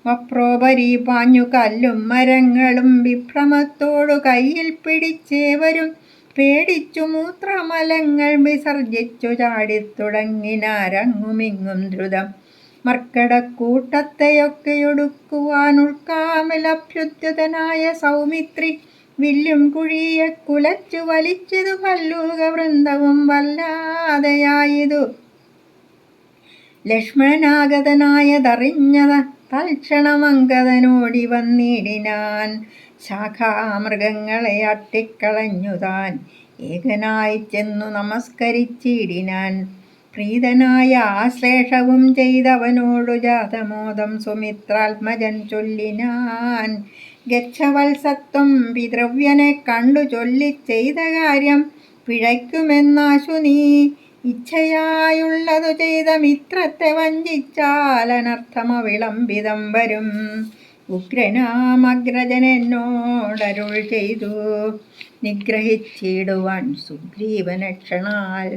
വപ്രോപരി പാഞ്ഞു കല്ലും മരങ്ങളും വിഭ്രമത്തോടു കയ്യിൽ പിടിച്ചേവരും പേടിച്ചു മൂത്രമലങ്ങൾ വിസർജിച്ചു ചാടിത്തുടങ്ങിനാരങ്ങുമിങ്ങും ദ്രുതം. മർക്കടക്കൂട്ടത്തെയൊക്കെയൊടുക്കുവാൻ ഉൾക്കാമിലഭ്യുദ്യതനായ സൗമിത്രി വില്ലും കുഴിയെ കുലച്ചു വലിച്ചിതു ഭല്ലൂക വൃന്ദവും വല്ലാതെയായിതു. ലക്ഷ്മണനാഗതനായതറിഞ്ഞത തൽക്ഷണമംഗതനോടി വന്നിടിനാൻ. ശാഖാമൃഗങ്ങളെ അട്ടിക്കളഞ്ഞു താൻ ഏകനായി ചെന്നു നമസ്കരിച്ചിടിനാൻ. പ്രീതനായ ആശ്ലേഷവും ചെയ്തവനോടു ജാതമോദം സുമിത്രാത്മജൻ ചൊല്ലിനാൻ. ഗച്ഛവത്സത്വം പിതൃവ്യനെ കണ്ടു ചൊല്ലി ചെയ്ത കാര്യം പിഴയ്ക്കുമെന്നാശു നീ. ഇച്ഛയായുള്ളതു ചെയ്ത മിത്രത്തെ വഞ്ചിച്ചാൽ അനർത്ഥമവിളംബിതം വരും. ഉഗ്രനാമഗ്രജനെന്നോടരുൾ ചെയ്തു നിഗ്രഹിച്ചിടുവാൻ സുഗ്രീവനക്ഷണാൽ.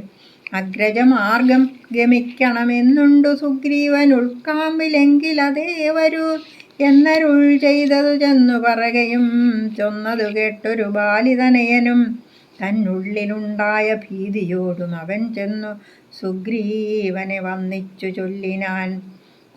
അഗ്രജമാർഗം ഗമിക്കണമെന്നുണ്ടു സുഗ്രീവൻ ഉൾക്കാമ്പിലെങ്കിലതേ വരൂ എന്നരുൾ ചെയ്തതു ചെന്നു പറകയും. ചൊന്നതു കേട്ടൊരു ബാലിതനയനും തന്നുള്ളിലുണ്ടായ ഭീതിയോടും അവൻ ചെന്നു സുഗ്രീവനെ വന്നിച്ചു ചൊല്ലിനാൻ.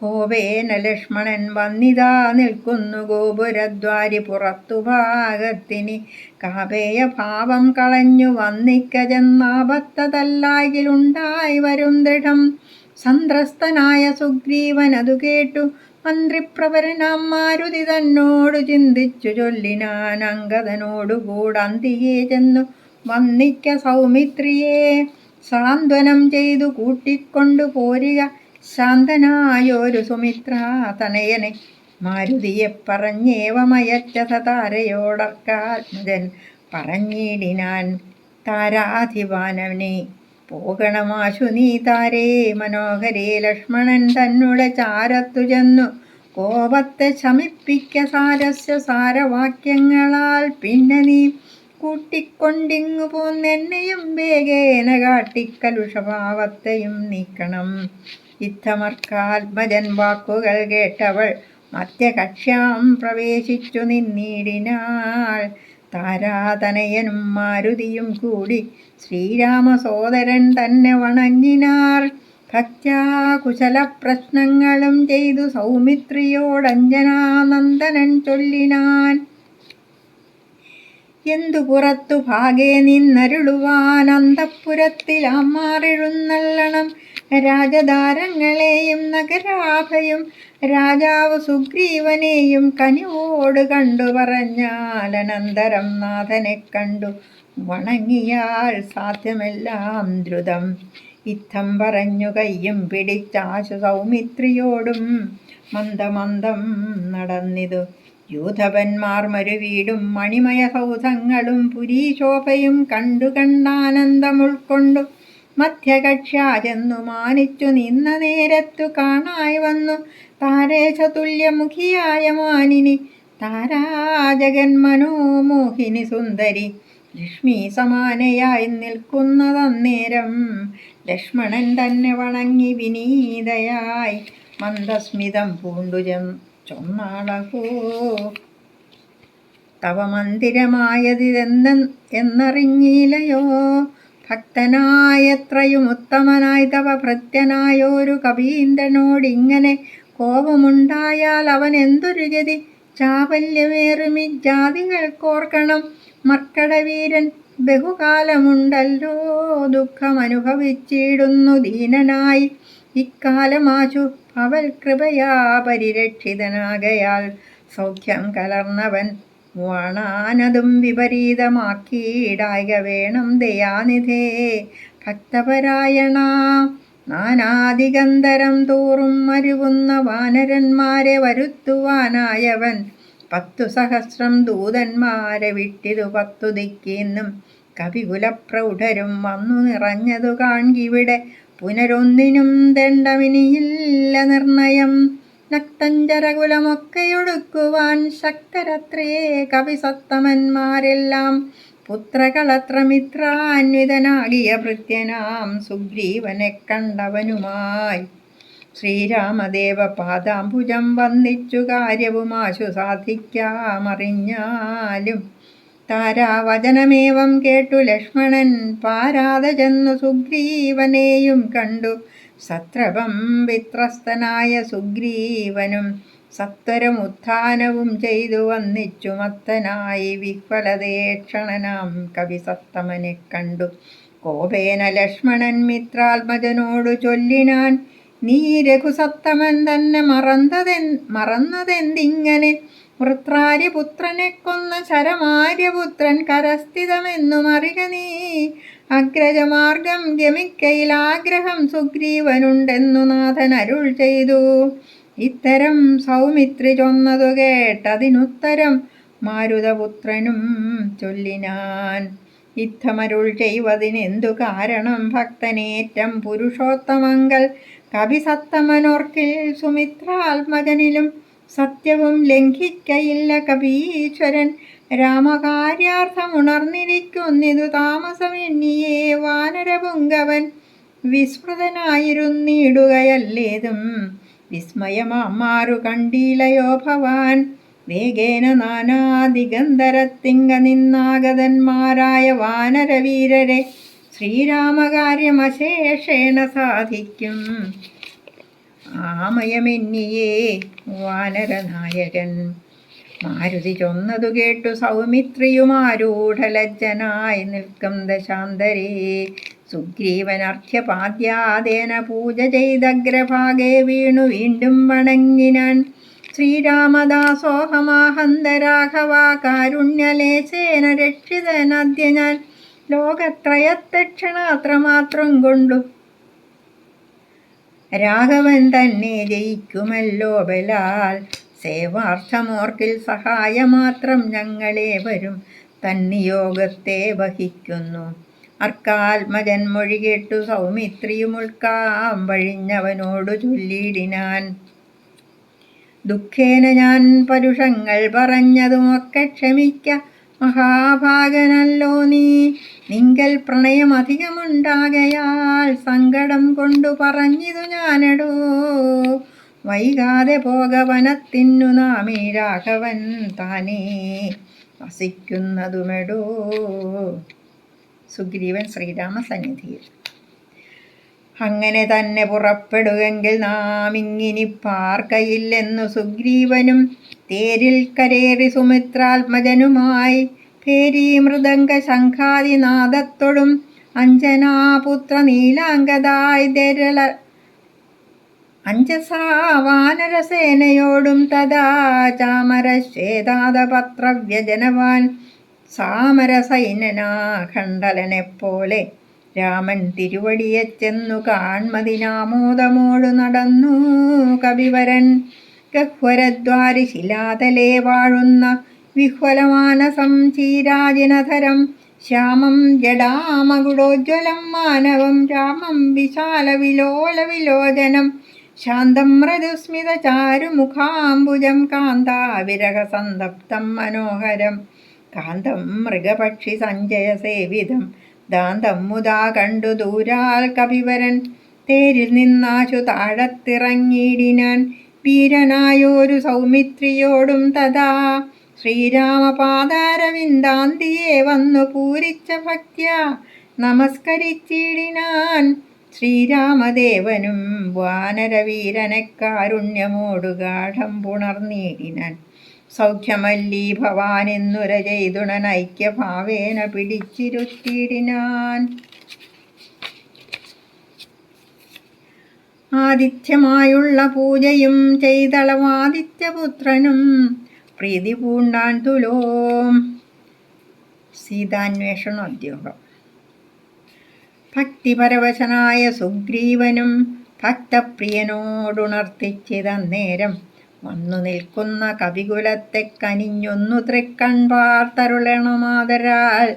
കോപേന ലക്ഷ്മണൻ വന്നിതാ നിൽക്കുന്നു ഗോപുരദ്വാരി പുറത്തു ഭാഗത്തിനി. കാപേയ ഭാവം കളഞ്ഞു വന്നിക്ക ചെന്നാപത്തതല്ലായിലുണ്ടായി വരും ദൃഢം. സന്ത്രസ്തനായ സുഗ്രീവൻ അതു കേട്ടു മന്ത്രിപ്രവരനാം മാരുതി തന്നോടു ചിന്തിച്ചു ചൊല്ലിനാൻ. അങ്കദനോടുകൂടന്തിയെ ചെന്നു വന്നിക്ക സൗമിത്രിയെ സാന്ത്വനം ചെയ്തു കൂട്ടിക്കൊണ്ടു പോരുക. ശാന്തനായൊരു സുമിത്രാ തനയനെ മാരുതിയെ പറഞ്ഞേവമയച്ച താരയോടർക്കാത്മജൻ പറഞ്ഞിടിനാൻ. താരാധിപാനവനെ പോകണമാശു നീ താരേ മനോഹരേ. ലക്ഷ്മണൻ തന്നുടെ ചാരത്തു ചെന്നു കോപത്തെ ശമിപ്പിക്ക സാരസ്യ സാരവാക്യങ്ങളാൽ. പിന്നെ നീ കൂട്ടിക്കൊണ്ടിങ്ങു പോന്നെന്നെയും വേഗേന കാട്ടിക്കലുഷഭാവത്തെയും നീക്കണം. ഇത്തമർക്കാത്മജൻ വാക്കുകൾ കേട്ടവൾ മധ്യകക്ഷ്യാം പ്രവേശിച്ചു നിന്നിടിനാൾ. താരാതനയനും മാരുതിയും കൂടി ശ്രീരാമസോദരൻ തന്നെ വണങ്ങിനാർ. ഭക്ത്യാ കുശലപ്രശ്നങ്ങളും ചെയ്തു സൗമിത്രിയോടഞ്ജനാനന്ദനൻ ചൊല്ലിനാൻ. എന്തു പുറത്തു ഭാഗേ നിന്നരുളുവാൻ അന്തഃപുരത്തിലാമാറെഴുന്നള്ളണം. രാജധാരങ്ങളെയും നഗരാഭയും രാജാവ് സുഗ്രീവനെയും കനിവോട് കണ്ടു പറഞ്ഞാൽ. അനന്തരം നാഥനെ കണ്ടു വണങ്ങിയാൽ സാധ്യമെല്ലാം ദ്രുതം. ഇത്തം പറഞ്ഞു കയ്യും പിടിച്ചാശു സൗമിത്രിയോടും മന്ദമന്ദം നടന്നിതു. യൂഥപന്മാർ മരുവീടും മണിമയ സൗധങ്ങളും പുരീശോഭയും കണ്ടു കണ്ടാനന്ദം ഉൾക്കൊണ്ടു മധ്യകക്ഷ്യാ ചെന്നു മാനിച്ചു നിന്ന നേരത്തു കാണായി വന്നു താരേശതുല്യമുഖിയായ മാനിനി. താരാജഗന്മനോമോഹിനി സുന്ദരി ലക്ഷ്മി സമാനയായി നിൽക്കുന്നതന്നേരം. ലക്ഷ്മണൻ തന്നെ വണങ്ങി വിനീതയായി മന്ദസ്മിതം പൂണ്ടു ചൊന്നാളഹോ. തവ മന്ദിരമായതിതെന്നറിഞ്ഞില്ലയോ. ഭക്തനായത്രയും ഉത്തമനായി തവ ഭൃത്യനായൊരു കവീന്ദ്രനോടിങ്ങനെ കോപമുണ്ടായാൽ അവൻ എന്തൊരു ഗതി. ചാപല്യമേറുമി ജാതികൾക്കോർക്കണം. മർക്കടവീരൻ ബഹുകാലമുണ്ടല്ലോ ദുഃഖമനുഭവിച്ചിടുന്നു ദീനനായി. ഇക്കാലമാശു അവൽ കൃപയാ പരിരക്ഷിതനാകയാൽ സൗഖ്യം കലർന്നവൻ വാണാനതും വിപരീതമാക്കിയിടായ്ക വേണം ദയാനിധേ. ഭക്തപരായണ നാനാദിഗന്ധരം തോറും മരുവുന്ന വാനരന്മാരെ വരുത്തുവാനായവൻ 10 സഹസ്രം ദൂതന്മാരെ വിട്ടിതു 10 ദിക്കിന്നും. കവികുലപ്രൗഢരും വന്നു നിറഞ്ഞതു കാൺകിവിടെ. പുനരൊന്നിനും ദണ്ഡമിനിയില്ല നിർണയം. നക്തഞ്ചരകുലമൊക്കെയൊടുക്കുവാൻ ശക്തരത്രേ കവിസത്തമന്മാരെല്ലാം. പുത്രകളത്രമിത്രാന്വിതനാകിയ ഭൃത്യനാം സുഗ്രീവനെ കണ്ടവനുമായി ശ്രീരാമദേവ പാദാംബുജം വന്ദിച്ചു കാര്യവുമാശു സാധിക്കാമറിഞ്ഞാലും. താരാവചനമേവം കേട്ടു ലക്ഷ്മണൻ പാരാതെ ചെന്നു സുഗ്രീവനെയും കണ്ടു. സത്രപം വിത്രസ്തനായ സുഗ്രീവനും സത്വരമുത്ഥാനവും ചെയ്തു വന്നിച്ചു മത്തനായി വിഹ്വലതേക്ഷണനാം കവിസത്തമനെ കണ്ടു. കോപേന ലക്ഷ്മണൻ മിത്രാത്മജനോടു ചൊല്ലിനാൻ, നീ രഘുസത്തമൻ തന്നെ മറന്നതെന്തിങ്ങനെ. വൃത്രാര്യപുത്രനെ കൊന്ന ശരമാര്യപുത്രൻ കരസ്ഥിതമെന്നു മറിക നീ. അഗ്രജമാർഗം ഗമിക്കയിൽ ആഗ്രഹം സുഗ്രീവനുണ്ടെന്നു നാഥൻ അരുൾ ചെയ്തു. ഇത്തരം സൗമിത്രി ചൊന്നതു കേട്ടതിനുത്തരം മാരുതപുത്രനും ചൊല്ലിനാൻ, യുദ്ധമരുൾ ചെയ്വതിനെന്തു കാരണം. ഭക്തനേറ്റം പുരുഷോത്തമങ്കൽ കവിസത്തമനോർക്കിൽ സുമിത്രാത്മജനിലും സത്യവും ലംഘിക്കയില്ല കപീശ്വരൻ. രാമകാര്യാർത്ഥമുണർന്നിരിക്കുന്നിതു താമസമെന്നിയേ വാനരപുങ്കവൻ. വിസ്മൃതനായിരുന്നിടുകയല്ലേതും വിസ്മയമാറു കണ്ടീലയോ ഭവാൻ. വേഗേന നാനാദിഗന്ധരത്തിങ്ക നിന്നാഗതന്മാരായ വാനരവീരരെ ശ്രീരാമകാര്യമശേഷേണ സാധിക്കും ആമയമെന്നിയേ വാനരനായകൻ. മാരുതി ചൊന്നതു കേട്ടു സൗമിത്രിയുമാരൂഢലജ്ജനായി നിൽക്കും ദശാന്തരേ. സുഗ്രീവനർഘ്യപാദ്യാദേന പൂജ ചെയ്തഗ്രഭാഗേ വീണു വീണ്ടും വണങ്ങിനാൻ. ശ്രീരാമദാസോഹമാഹന്തരാഘവാ കാരുണ്യലേശേന രക്ഷിതനദ്യ ഞാൻ. ലോകത്രയത്തെ ക്ഷണാത്രമാത്രം കൊണ്ടു രാഘവൻ തന്നെ ജയിക്കുമല്ലോ ബലാൽ. സേവാർത്ഥമോർക്കിൽ സഹായമാത്രം ഞങ്ങളേവരും തന്നിയോഗത്തെ വഹിക്കുന്നു. അർക്കാത്മജൻ മൊഴി കേട്ടു സൗമിത്രിയുമുൾക്കാം വഴിഞ്ഞവനോടു ചൊല്ലിയിടിനാൻ, ദുഃഖേന ഞാൻ പരുഷങ്ങൾ പറഞ്ഞതുമൊക്കെ ക്ഷമിക്ക. മഹാഭാഗനല്ലോ നീ. നിങ്കൽ പ്രണയമധികമുണ്ടാകയാൽ സങ്കടം കൊണ്ടു പറഞ്ഞിതു ഞാനെടോ. വൈകാതെ പോക വനത്തിന്നു നാമീ രാഘവൻ താനേ വസിക്കുന്നതുമെടോ. സുഗ്രീവൻ ശ്രീരാമസന്നിധിയിൽ. അങ്ങനെ തന്നെ പുറപ്പെടുകെങ്കിൽ നാം ഇങ്ങിനി പാർക്കയില്ലെന്നു സുഗ്രീവനും തേരിൽ കരേറി സുമിത്രാത്മജനുമായി ഭേരീ മൃദംഗ ശംഖാദിനാദത്തോടും അഞ്ജനാപുത്ര നീലാംഗതായി അഞ്ജസാ വാനരസേനയോടും തഥാ ചാമരശ്വേതാദപത്രവ്യജനവാൻ സാമരസൈനനാ ഖണ്ഡലനെപ്പോലെ രാമൻ തിരുവടിയെ ചെന്നു കാൺമതിനാമോദമോടു നടന്നു കവിവരൻ. ഗഹ്വരദ്വാരി ശിലാതലേ വാഴുന്ന വിഹ്വലമാനസം ചീരാജിനധരം ശ്യാമം ജടാമകുടോജ്വലം മാനവം രാമം വിശാല വിലോല വിലോചനം ശാന്തം മൃദുസ്മിത ചാരുമുഖാംബുജം കാന്താവിരഹസന്തപ്തം മനോഹരം കാന്തം മൃഗപക്ഷി സഞ്ജയ സേവിതം ദാന്തം മുതാ കണ്ടു ദൂരാൽ കവിവരൻ. തേരിൽ നിന്നാശു താഴത്തിറങ്ങിയിടിനാൻ വീരനായോരു സൗമിത്രിയോടും തഥാ ശ്രീരാമപാദാരവിന്ദാന്തിയെ വന്നു പൂരിച്ച ഭക്ത്യ നമസ്കരിച്ചിടിനാൻ. ശ്രീരാമദേവനും വാനരവീരനെ കാരുണ്യമോടു ഗാഠം പുണർന്നിടിനാൻ. സൗഖ്യമല്ലീ ഭവാൻ എന്നുര ചെയ്തുണൻ ഐക്യഭാവേന പിടിച്ചിരുത്തിയിടിനാൻ. ആതിഥ്യമായുള്ള പൂജയും ചെയ്തളവാദിത്യപുത്രനും പ്രീതി പൂണ്ടാൻ തുലോം. സീതാന്വേഷണോദ്യോഗം. ഭക്തിപരവശനായ സുഗ്രീവനും ഭക്തപ്രിയനോടുണർത്തിച്ചിതന്നേരം വന്നു നിൽക്കുന്ന കവികുലത്തെ കനിഞ്ഞൊന്നു തൃക്കൺപാർത്തരുളണമാതരാൽ.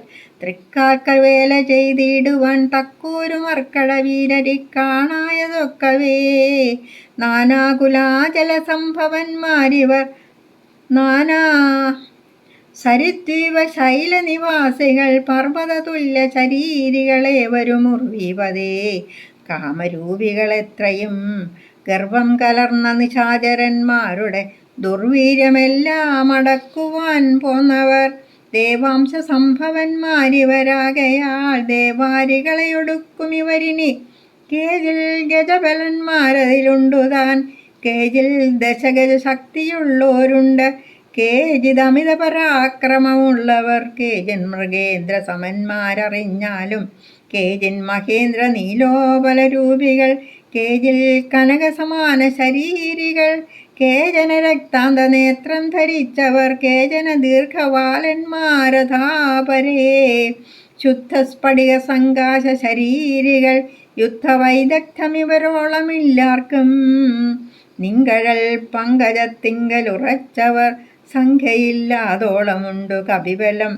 തൃക്കാൽക്കൽ വേല ചെയ്തിടുവാൻ തക്കൂരുമർക്കട വീരരിക്കാണായതൊക്കവേ. നാനാകുലാചല സംഭവന്മാരിവർ നാനാ സരിദ്വീപ ശൈലനിവാസികൾ പർവ്വതതുല്യ ശരീരികളേവരും ഉർവീപതേ. കാമരൂപികളെത്രയും ഗർഭം കലർന്ന നിശാചരന്മാരുടെ ദുർവീര്യമെല്ലാം അടക്കുവാൻ പോന്നവർ ദേവാംശ സംഭവന്മാരിവരാകയാൽ ദേവാരികളെയൊടുക്കും ഇവരിനി. കേജിൽ ഗജബലന്മാരതിലുണ്ടുതാൻ, കേജിൽ ദശഗജ ശക്തിയുള്ളോരുണ്ട്, കേജിതമിത പരാക്രമമുള്ളവർ, കേജിൻ മൃഗേന്ദ്ര സമന്മാരറിഞ്ഞാലും, കേജിൻ മഹേന്ദ്ര നീലോപലരൂപികൾ, കേജിൽ കനകസമാന ശരീരികൾ, കേജന രക്താന്ത നേത്രം ധരിച്ചവർ, കേജന ദീർഘവാലന്മാരഥാപരേ. ശുദ്ധസ്ഫടിക സങ്കാശ ശരീരികൾ, യുദ്ധവൈദഗ്ധ്യമിവരോളമില്ലാർക്കും. നിങ്കഴൽ പങ്കജത്തിങ്കലുറച്ചവർ, സംഖ്യയില്ലാതോളമുണ്ടു കപിബലം.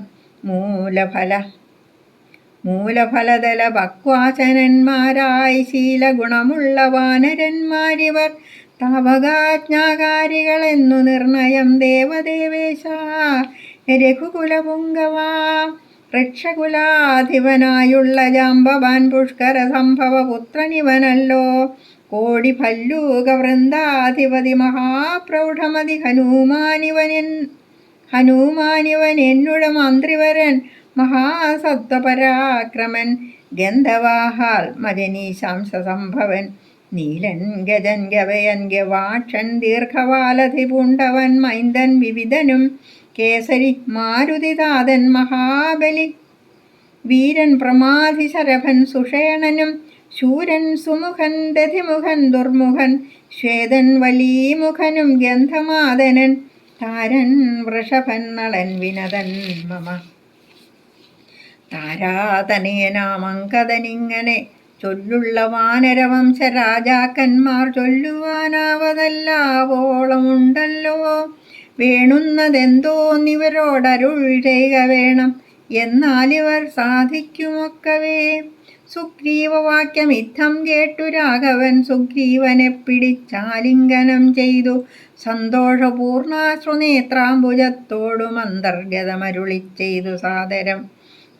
മൂലഫലതല ഭക്വാചനന്മാരായി ശീലഗുണമുള്ള വാനരന്മാരിവർ, താവകാജ്ഞാകാരികളെന്നു നിർണയം ദേവദേവേശ. രഘുകുലപുങ്കവാ വൃക്ഷകുലാധിപനായുള്ള ജാമ്പവാൻ പുഷ്കര സംഭവ പുത്രനിവനല്ലോ. കോടി ഭല്ലൂക വൃന്ദാധിപതി മഹാപ്രൗഢമതി ഹനുമാനിവൻ എന്നുട മന്ത്രിവരൻ മഹാസത്വപരാക്രമൻ. ഗന്ധവാഹാൽ മജനീശാംശ സംഭവൻ നീലൻ ഗജൻ ഗവയൻ ഗവാക്ഷൻ ദീർഘവാലധി പൂണ്ടവൻ മൈന്ദൻ വിവിധനും. കേസരി മാരുതിതാതൻ മഹാബലി വീരൻ പ്രമാധി ശരഭൻ സുഷേണനും. ശൂരൻ സുമുഖൻ ദധിമുഖൻ ദുർമുഖൻ ശ്വേതൻ വലീമുഖനും ഗന്ധമാദനൻ. താരൻ വൃഷഭൻ നളൻ വിനതൻ മമ താരാതനയനാമങ്കദനിങ്ങനെ ചൊല്ലുള്ള വാനരവംശ രാജാക്കന്മാർ ചൊല്ലുവാനാവതല്ലാവോളമുണ്ടല്ലോ. വേണുന്നതെന്തോന്നിവരോടരുൾ ചെയ്യുക വേണം, എന്നാലിവർ സാധിക്കുമൊക്കവേ. സുഗ്രീവവാക്യമിത്തം കേട്ടു രാഘവൻ സുഗ്രീവനെ പിടിച്ചാലിംഗനം ചെയ്തു സന്തോഷപൂർണാശ്രുനേത്രാംബുജത്തോടും അന്തർഗതമരുളി ചെയ്തു സാദരം.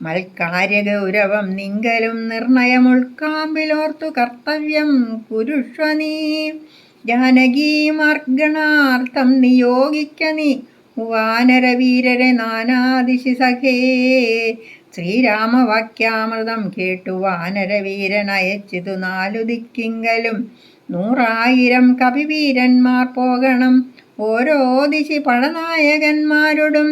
മൽക്കാര്യഗൗരവം നിങ്കലും നിർണയമുൾക്കാമ്പിലോർത്തു കർത്തവ്യം കുരുഷ്വ നീ. ജാനകീമാർഗണാർത്ഥം നിയോഗിക്ക നീ വാനരവീരരെ നാനാദിശി സഖേ. ശ്രീരാമവാക്യാമൃതം കേട്ടു വാനരവീരനയച്ചിതു 4 ദിക്കിങ്കലും 100,000 കവിവീരന്മാർ പോകണം ഓരോ ദിശി പടനായകന്മാരോടും.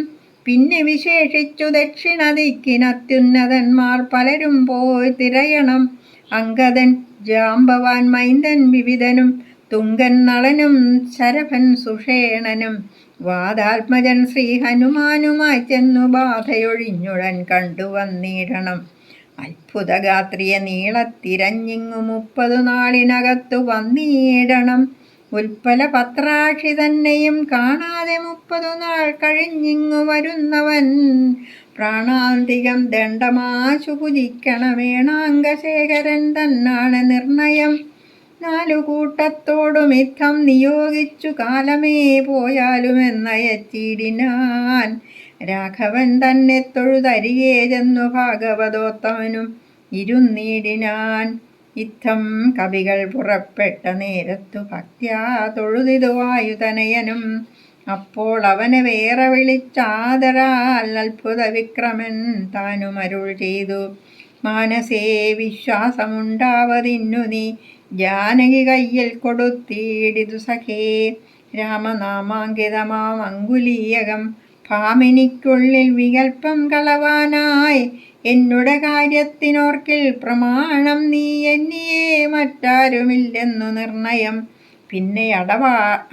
പിന്നെ വിശേഷിച്ചു ദക്ഷിണ ദിക്കിനത്യുന്നതന്മാർ പലരും പോയി തിരയണം. അങ്കദൻ ജാമ്പവാൻ മൈന്ദൻ വിവിധനും തുങ്കൻ നളനും ശരഭൻ സുഷേണനും വാദാത്മജൻ ശ്രീ ഹനുമാനുമായി ചെന്നു ബാധയൊഴിഞ്ഞുടൻ കണ്ടുവന്നിടണം. അത്ഭുതഗാത്രിയ നീളത്തിരഞ്ഞിങ്ങു 30 നാളിനകത്തു വന്നിടണം. ഉൽപ്പല പത്രാക്ഷി തന്നെയും കാണാതെ 30 നാൾ കഴിഞ്ഞിങ്ങു വരുന്നവൻ പ്രാണാന്തികം ദണ്ഡമാശു ഭുജിക്കണമേണാംഗശേഖരൻ തന്നാണ് നിർണയം. 4 കൂട്ടത്തോടുമിത്തം നിയോഗിച്ചു കാലമേ പോയാലുമെന്നയച്ചിടിനാൻ. രാഘവൻ തന്നെ തൊഴുതരികെ ചെന്നു ഭാഗവതോത്തമനും ഇരുന്നീടിനാൻ. ഇത്തം കവികൾ പുറപ്പെട്ട നേരത്തു ഭക്ത്യാ തൊഴുതിതു വായുതനയനും അപ്പോൾ അവനെ വേറെ വിളിച്ചാദരാൽ അത്ഭുത വിക്രമൻ താനും അരുൾ ചെയ്തു. മാനസേ വിശ്വാസമുണ്ടാവതിന്നു നീ ജാനകി കയ്യിൽ കൊടുത്തിടിതു സഖേ. രാമനാമാങ്കിതമാം അങ്കുലീയകം ഭാമിനിക്കുള്ളിൽ വികൽപ്പം കളവാനായി എന്നുടെ കാര്യത്തിനോർക്കിൽ പ്രമാണം നീ എന്നിയെ മറ്റാരുമില്ലെന്നു നിർണയം. പിന്നെ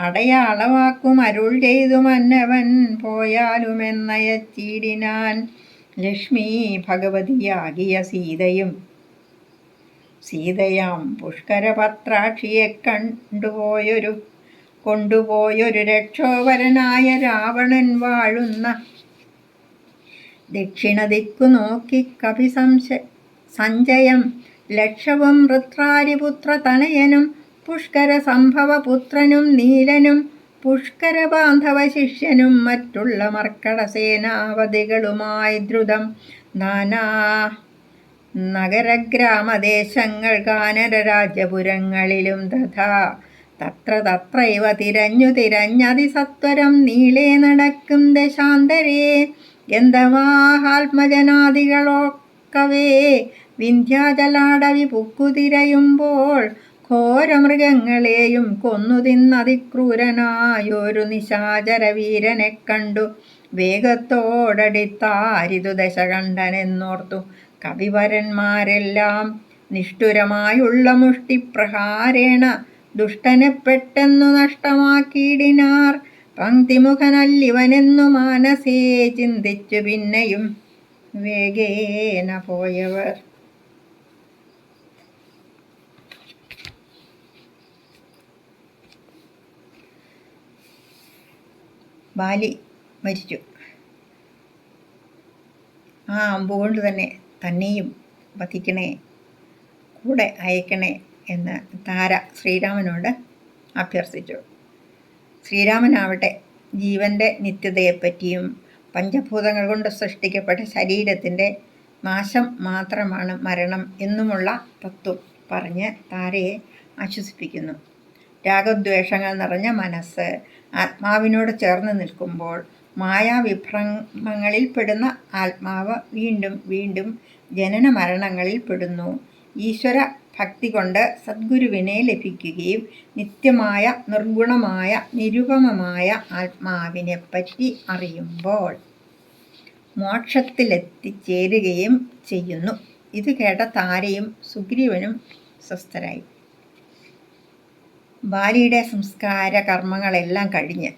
അടയാളവാക്കും അരുൾ ചെയ്തു മന്നവൻ പോയാലുമെന്നയച്ചീടിനാൻ. ലക്ഷ്മി ഭഗവതിയാകിയ സീതയാം പുഷ്കരപത്രാക്ഷിയെ കൊണ്ടുപോയൊരു രക്ഷോവരനായ രാവണൻ വാഴുന്ന ദക്ഷിണദിക്കു നോക്കി കവി സഞ്ജയം ലക്ഷവും വൃത്രാരിപുത്ര തനയനും പുഷ്കര സംഭവപുത്രനും നീലനും പുഷ്കര ബാന്ധവ ശിഷ്യനും മറ്റുള്ള മർക്കട സേനാവതികളുമായി ദ്രുതം നാനാ നഗരഗ്രാമദേശങ്ങൾ കാനര രാജ്യപുരങ്ങളിലും തത്രൈവ തിരഞ്ഞതിസത്വരം നീളെ നടക്കും ദശാന്തരേ. ഗന്ധവാഹാത്മജനാദികളൊക്കവേ വിന്ധ്യാചലാടവി പുക്കുതിരയുമ്പോൾ ഘോരമൃഗങ്ങളെയും കൊന്നു തിന്നതിക്രൂരനായൊരു നിശാചരവീരനെ കണ്ടു. വേഗത്തോടടിത്താരിതു ദശകണ്ഠനെന്നോർത്തു കവിവരന്മാരെല്ലാം. നിഷ്ഠുരമായുള്ള മുഷ്ടിപ്രഹാരേണ ദുഷ്ടനെ പെട്ടെന്നു നഷ്ടമാക്കിയിടിനാർ. പങ്ക്തിമുഖനല്ലിവനെന്നു മാനസേ ചിന്തിച്ചു പിന്നെയും വേഗേന പോയവർ. ബാലി മരിച്ചു. ആ അമ്പുകൊണ്ട് തന്നെയും വധിക്കണേ, കൂടെ അയക്കണേ എന്ന് താര ശ്രീരാമനോട് അഭ്യർത്ഥിച്ചു. ശ്രീരാമനാവട്ടെ ജീവൻ്റെ നിത്യതയെപ്പറ്റിയും പഞ്ചഭൂതങ്ങൾ കൊണ്ട് സൃഷ്ടിക്കപ്പെട്ട ശരീരത്തിൻ്റെ നാശം മാത്രമാണ് മരണം എന്നുമുള്ള തത്വം പറഞ്ഞ് താരയെ ആശ്വസിപ്പിക്കുന്നു. രാഗദ്വേഷങ്ങൾ നിറഞ്ഞ മനസ്സ് ആത്മാവിനോട് ചേർന്ന് നിൽക്കുമ്പോൾ മായാവിഭ്രമങ്ങളിൽ പെടുന്ന ആത്മാവ് വീണ്ടും വീണ്ടും ജനന മരണങ്ങളിൽ പെടുന്നു. ഈശ്വര ഭക്തി കൊണ്ട് സദ്ഗുരുവിനെ ലഭിക്കുകയും നിത്യമായ നിർഗുണമായ നിരുപമമായ ആത്മാവിനെപ്പറ്റി അറിയുമ്പോൾ മോക്ഷത്തിലെത്തിച്ചേരുകയും ചെയ്യുന്നു. ഇത് കേട്ട താരയും സുഗ്രീവനും സ്വസ്ഥരായി. ബാലിയുടെ സംസ്കാര കർമ്മങ്ങളെല്ലാം കഴിഞ്ഞ്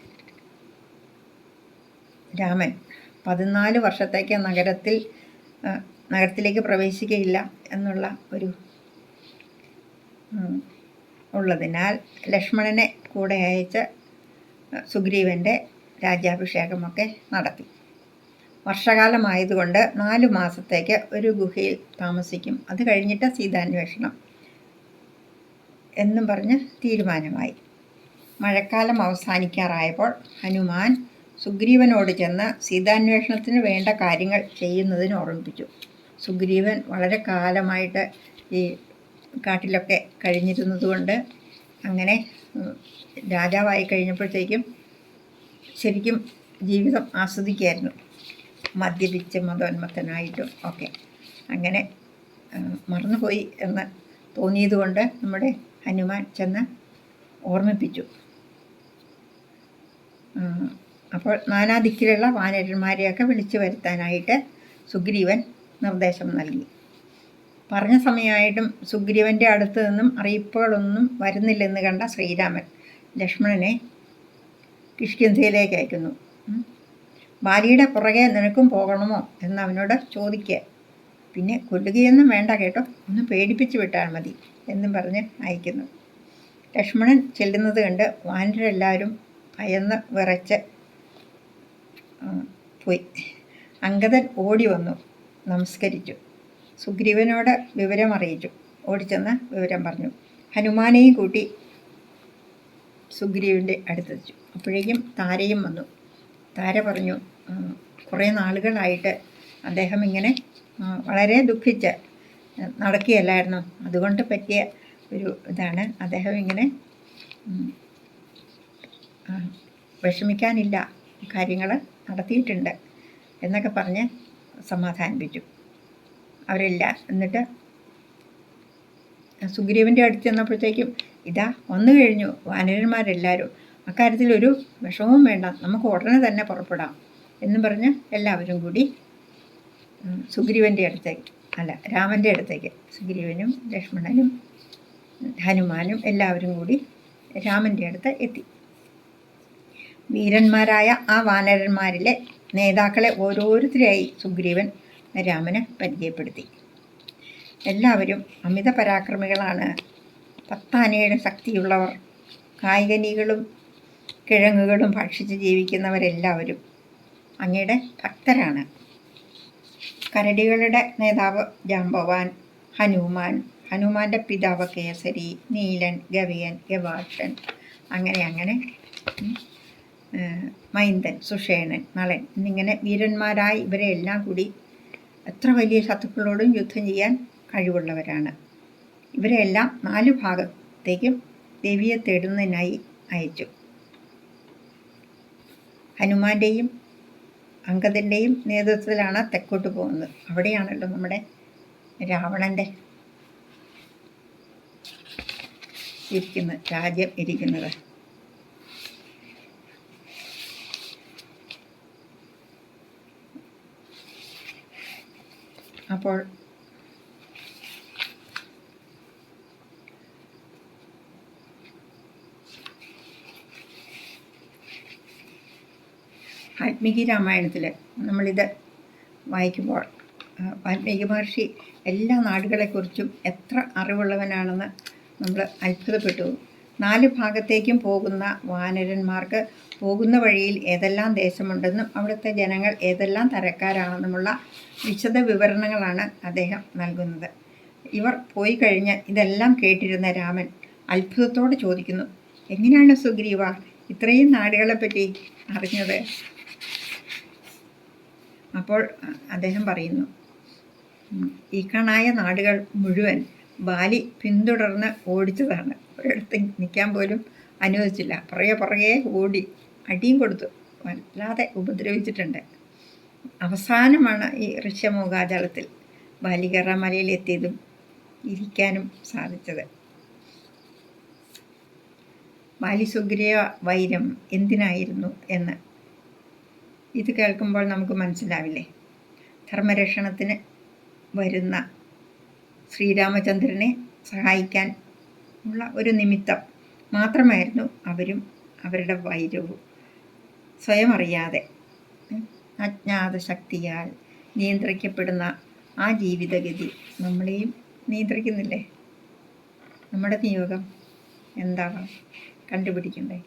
രാമൻ 14 വർഷത്തേക്ക് നഗരത്തിലേക്ക് പ്രവേശിക്കുകയില്ല എന്നുള്ള ഉള്ളതിനാൽ ലക്ഷ്മണനെ കൂടെ അയച്ച് സുഗ്രീവൻ്റെ രാജ്യാഭിഷേകമൊക്കെ നടത്തി. വർഷകാലമായതുകൊണ്ട് 4 മാസത്തേക്ക് ഒരു ഗുഹയിൽ താമസിക്കും. അത് കഴിഞ്ഞിട്ട് സീതാന്വേഷണം എന്നും പറഞ്ഞ് തീരുമാനമായി. മഴക്കാലം അവസാനിക്കാറായപ്പോൾ ഹനുമാൻ സുഗ്രീവനോട് ചെന്ന് സീതാന്വേഷണത്തിന് വേണ്ട കാര്യങ്ങൾ ചെയ്യുന്നതിന് ഓർമ്മിപ്പിച്ചു. സുഗ്രീവൻ വളരെ കാലമായിട്ട് ഈ കാട്ടിലൊക്കെ കഴിഞ്ഞിരുന്നതുകൊണ്ട് അങ്ങനെ രാജാവായി കഴിഞ്ഞപ്പോഴത്തേക്കും ശരിക്കും ജീവിതം ആസ്വദിക്കുകയായിരുന്നു. മദ്യപിച്ച് മതോന്മത്തനായിട്ടും ഒക്കെ അങ്ങനെ മറന്നുപോയി എന്ന് തോന്നിയതുകൊണ്ട് നമ്മുടെ ഹനുമാൻ ചെന്ന് ഓർമ്മിപ്പിച്ചു. അപ്പോൾ നാനാദിക്കിലുള്ള വാനരന്മാരെയൊക്കെ വിളിച്ചു വരുത്താനായിട്ട് സുഗ്രീവൻ നിർദ്ദേശം നൽകി. പറഞ്ഞ സമയമായിട്ടും സുഗ്രീവൻ്റെ അടുത്ത് നിന്നും അറിയിപ്പുകളൊന്നും വരുന്നില്ലെന്ന് കണ്ട ശ്രീരാമൻ ലക്ഷ്മണനെ കിഷ്കിന്ധയിലേക്ക് അയക്കുന്നു. ബാലിയുടെ പുറകെ നിനക്കും പോകണമോ എന്ന് അവനോട് ചോദിക്കുക. പിന്നെ കൊല്ലുകയൊന്നും വേണ്ട കേട്ടോ, ഒന്ന് പേടിപ്പിച്ച് വിട്ടാൽ മതി എന്നും പറഞ്ഞ് അയക്കുന്നു. ലക്ഷ്മണൻ ചെല്ലുന്നത് കണ്ട് വാനരെല്ലാവരും ഭയന്ന് വിറച്ച് പോയി. അംഗദൻ ഓടി വന്നു നമസ്കരിച്ചു. സുഗ്രീവനോട് വിവരം അറിയിച്ചു. ഓടിച്ചെന്ന് വിവരം പറഞ്ഞു. ഹനുമാനെയും കൂട്ടി സുഗ്രീവൻ്റെ അടുത്തെത്തിച്ചു. അപ്പോഴേക്കും താരയും വന്നു. താര പറഞ്ഞു, കുറേ നാളുകളായിട്ട് അദ്ദേഹം ഇങ്ങനെ വളരെ ദുഃഖിച്ച് നടക്കുകയല്ലായിരുന്നു. അതുകൊണ്ട് പറ്റിയ ഒരു ഇതാണ്. അദ്ദേഹം ഇങ്ങനെ വിഷമിക്കാനില്ല, കാര്യങ്ങൾ നടത്തിയിട്ടുണ്ട് എന്നൊക്കെ പറഞ്ഞ് സമാധാനിപ്പിച്ചു അവരെല്ലാം. എന്നിട്ട് സുഗ്രീവൻ്റെ അടുത്ത് ചെന്നപ്പോഴത്തേക്കും ഇതാ വന്നു കഴിഞ്ഞു വാനരന്മാരെല്ലാവരും, അക്കാര്യത്തിൽ ഒരു വിഷമവും വേണ്ട, നമുക്ക് ഉടനെ തന്നെ പുറപ്പെടാം എന്നും പറഞ്ഞ് എല്ലാവരും കൂടി സുഗ്രീവൻ്റെ അടുത്തേക്ക്, അല്ല രാമൻ്റെ അടുത്തേക്ക്, സുഗ്രീവനും ലക്ഷ്മണനും ഹനുമാനും എല്ലാവരും കൂടി രാമൻ്റെ അടുത്ത് എത്തി. വീരന്മാരായ ആ വാനരന്മാരിലെ നേതാക്കളെ ഓരോരുത്തരെയായി സുഗ്രീവൻ രാമന് പരിചയപ്പെടുത്തി. എല്ലാവരും അമിത പരാക്രമികളാണ്, 10 ആനയുടെ ശക്തിയുള്ളവർ, കായികനികളും കിഴങ്ങുകളും ഭക്ഷിച്ച് ജീവിക്കുന്നവരെല്ലാവരും അങ്ങയുടെ ഭക്തരാണ്. കരടികളുടെ നേതാവ് ജാംബവാൻ, ഹനുമാൻ്റെ പിതാവ് കേസരി, നീലൻ, ഗവിയൻ, ഗവാക്ഷൻ, അങ്ങനെ മൈന്ദൻ, സുഷേണൻ, നളൻ എന്നിങ്ങനെ വീരന്മാരായ ഇവരെ എല്ലാം കൂടി എത്ര വലിയ ശത്രുക്കളോടും യുദ്ധം ചെയ്യാൻ കഴിവുള്ളവരാണ്. ഇവരെല്ലാം 4 ഭാഗത്തേക്കും ദേവിയെ തേടുന്നതിനായി അയച്ചു. ഹനുമാന്റെയും അങ്കദൻ്റെയും നേതൃത്വത്തിലാണ് തെക്കോട്ട് പോകുന്നത്. അവിടെയാണല്ലോ നമ്മുടെ രാവണൻ്റെ രാജ്യം ഇരിക്കുന്നത്. അപ്പോൾ വാൽമീകി രാമായണത്തിൽ നമ്മളിത് വായിക്കുമ്പോൾ വാൽമീകി മഹർഷി എല്ലാ നാടുകളെക്കുറിച്ചും എത്ര അറിവുള്ളവനാണെന്ന് നമ്മൾ അത്ഭുതപ്പെട്ടു. 4 ഭാഗത്തേക്കും പോകുന്ന വാനരന്മാർക്ക് പോകുന്ന വഴിയിൽ ഏതെല്ലാം ദേശമുണ്ടെന്നും അവിടുത്തെ ജനങ്ങൾ ഏതെല്ലാം തരക്കാരാണെന്നുമുള്ള വിശദ വിവരണങ്ങളാണ് അദ്ദേഹം നൽകുന്നത്. ഇവർ പോയി കഴിഞ്ഞ് ഇതെല്ലാം കേട്ടിരുന്ന രാമൻ അത്ഭുതത്തോടെ ചോദിക്കുന്നു, എങ്ങനെയാണ് സുഗ്രീവ ഇത്രയും നാടുകളെപ്പറ്റി അറിഞ്ഞത്? അപ്പോൾ അദ്ദേഹം പറയുന്നു, ഈ കാണായ നാടുകൾ മുഴുവൻ ബാലി പിന്തുടർന്ന് ഓടിച്ചതാണ്. ഒരിടത്ത് നിൽക്കാൻ പോലും അനുവദിച്ചില്ല. പുറകെ ഓടി അടിയും കൊടുത്തു, വല്ലാതെ ഉപദ്രവിച്ചിട്ടുണ്ട്. അവസാനമാണ് ഈ ഋഷ്യമൂകാചലത്തിൽ ബാലികറ മലയിലെത്തിയതും ഇരിക്കാനും സാധിച്ചത്. ബാലി സുഗ്രീവ വൈരം എന്തിനായിരുന്നു എന്ന് ഇത് കേൾക്കുമ്പോൾ നമുക്ക് മനസ്സിലാവില്ലേ? ധർമ്മരക്ഷണത്തിന് വരുന്ന ശ്രീരാമചന്ദ്രനെ സഹായിക്കാൻ ഉള്ള ഒരു നിമിത്തം മാത്രമായിരുന്നു അവരും അവരുടെ വൈരവും. സ്വയം അറിയാതെ അജ്ഞാത ശക്തിയാൽ നിയന്ത്രിക്കപ്പെടുന്ന ആ ജീവിതഗതി നമ്മളെയും നിയന്ത്രിക്കുന്നില്ലേ? നമ്മുടെ നിയോഗം എന്താവാം? കണ്ടുപിടിക്കണ്ടേ?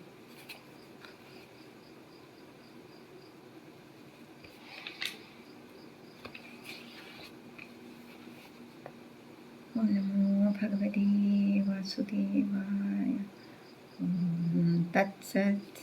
നമോ ഭഗവതേ വാസുദേവായ. തത്സത്.